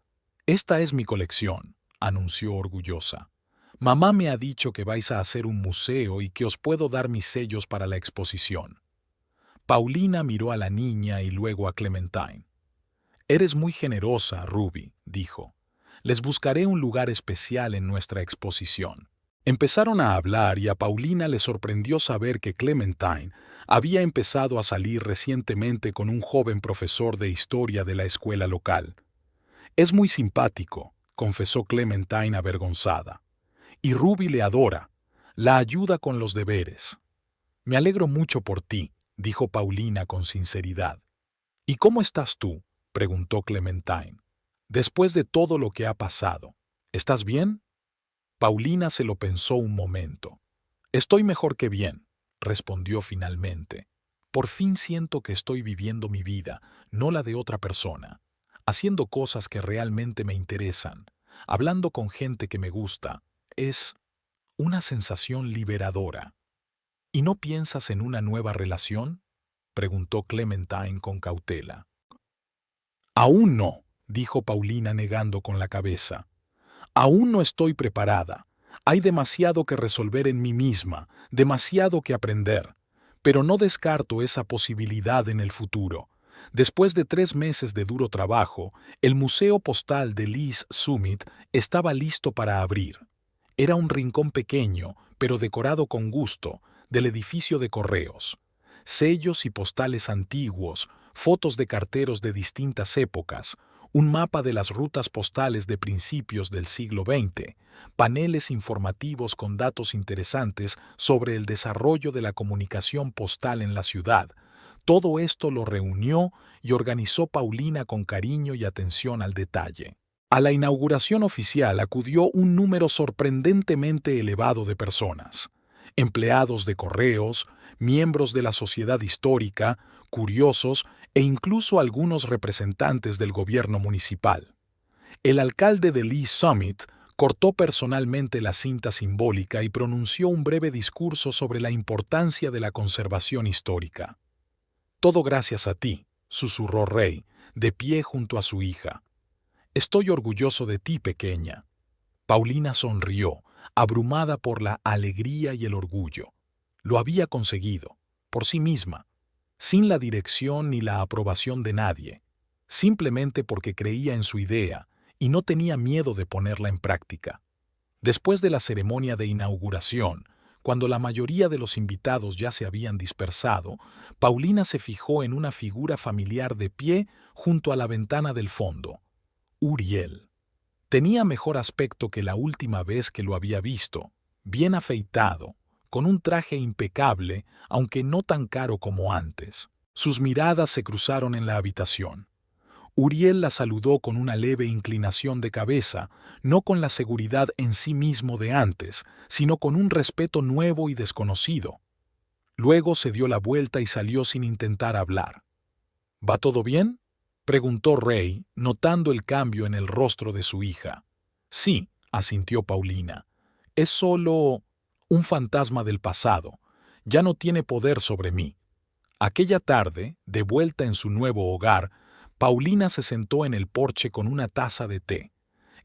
«Esta es mi colección», anunció orgullosa. «Mamá me ha dicho que vais a hacer un museo y que os puedo dar mis sellos para la exposición». Paulina miró a la niña y luego a Clementine. «Eres muy generosa, Ruby», dijo. «Les buscaré un lugar especial en nuestra exposición». Empezaron a hablar y a Paulina le sorprendió saber que Clementine había empezado a salir recientemente con un joven profesor de historia de la escuela local. «Es muy simpático», confesó Clementine avergonzada. «Y Ruby le adora. La ayuda con los deberes». «Me alegro mucho por ti», dijo Paulina con sinceridad. «¿Y cómo estás tú?», preguntó Clementine. «Después de todo lo que ha pasado, ¿estás bien?». Paulina se lo pensó un momento. «Estoy mejor que bien», respondió finalmente. «Por fin siento que estoy viviendo mi vida, no la de otra persona, haciendo cosas que realmente me interesan, hablando con gente que me gusta. Es una sensación liberadora». «¿Y no piensas en una nueva relación?», preguntó Clementine con cautela. «Aún no», dijo Paulina negando con la cabeza. «Aún no estoy preparada. Hay demasiado que resolver en mí misma, demasiado que aprender. Pero no descarto esa posibilidad en el futuro». Después de 3 meses de duro trabajo, el Museo Postal de Lee's Summit estaba listo para abrir. Era un rincón pequeño, pero decorado con gusto, del edificio de correos. Sellos y postales antiguos, fotos de carteros de distintas épocas, un mapa de las rutas postales de principios del siglo XX, paneles informativos con datos interesantes sobre el desarrollo de la comunicación postal en la ciudad. Todo esto lo reunió y organizó Paulina con cariño y atención al detalle. A la inauguración oficial acudió un número sorprendentemente elevado de personas. Empleados de correos, miembros de la sociedad histórica, curiosos e incluso algunos representantes del gobierno municipal. El alcalde de Lee's Summit cortó personalmente la cinta simbólica y pronunció un breve discurso sobre la importancia de la conservación histórica. «Todo gracias a ti», susurró Ray, de pie junto a su hija. «Estoy orgulloso de ti, pequeña». Paulina sonrió, abrumada por la alegría y el orgullo. Lo había conseguido, por sí misma, sin la dirección ni la aprobación de nadie, simplemente porque creía en su idea y no tenía miedo de ponerla en práctica. Después de la ceremonia de inauguración, cuando la mayoría de los invitados ya se habían dispersado, Paulina se fijó en una figura familiar de pie junto a la ventana del fondo. Uriel. Tenía mejor aspecto que la última vez que lo había visto, bien afeitado, con un traje impecable, aunque no tan caro como antes. Sus miradas se cruzaron en la habitación. Uriel la saludó con una leve inclinación de cabeza, no con la seguridad en sí mismo de antes, sino con un respeto nuevo y desconocido. Luego se dio la vuelta y salió sin intentar hablar. «¿Va todo bien?», preguntó Ray, notando el cambio en el rostro de su hija. «Sí», asintió Paulina. «Es solo un fantasma del pasado. Ya no tiene poder sobre mí. Aquella tarde, de vuelta en su nuevo hogar, Paulina se sentó en el porche con una taza de té.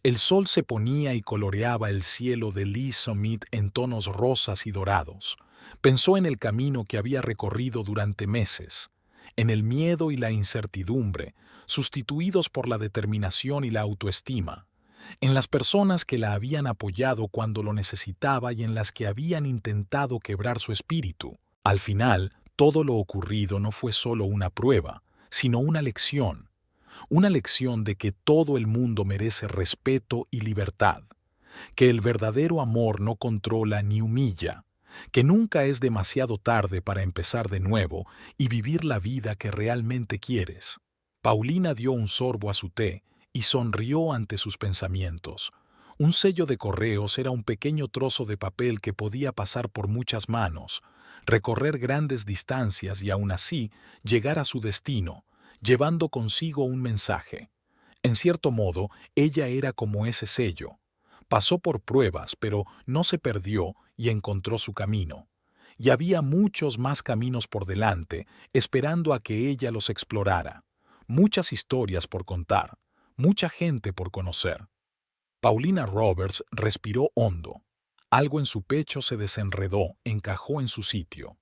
El sol se ponía y coloreaba el cielo de Lee Summit en tonos rosas y dorados. Pensó en el camino que había recorrido durante meses, en el miedo y la incertidumbre, sustituidos por la determinación y la autoestima, en las personas que la habían apoyado cuando lo necesitaba y en las que habían intentado quebrar su espíritu. Al final, todo lo ocurrido no fue solo una prueba, sino una lección de que todo el mundo merece respeto y libertad, que el verdadero amor no controla ni humilla, que nunca es demasiado tarde para empezar de nuevo y vivir la vida que realmente quieres. Paulina dio un sorbo a su té y sonrió ante sus pensamientos. Un sello de correos era un pequeño trozo de papel que podía pasar por muchas manos, recorrer grandes distancias y aún así llegar a su destino, llevando consigo un mensaje. En cierto modo, ella era como ese sello. Pasó por pruebas, pero no se perdió y encontró su camino. Y había muchos más caminos por delante, esperando a que ella los explorara. Muchas historias por contar, mucha gente por conocer. Paulina Roberts respiró hondo. Algo en su pecho se desenredó, encajó en su sitio.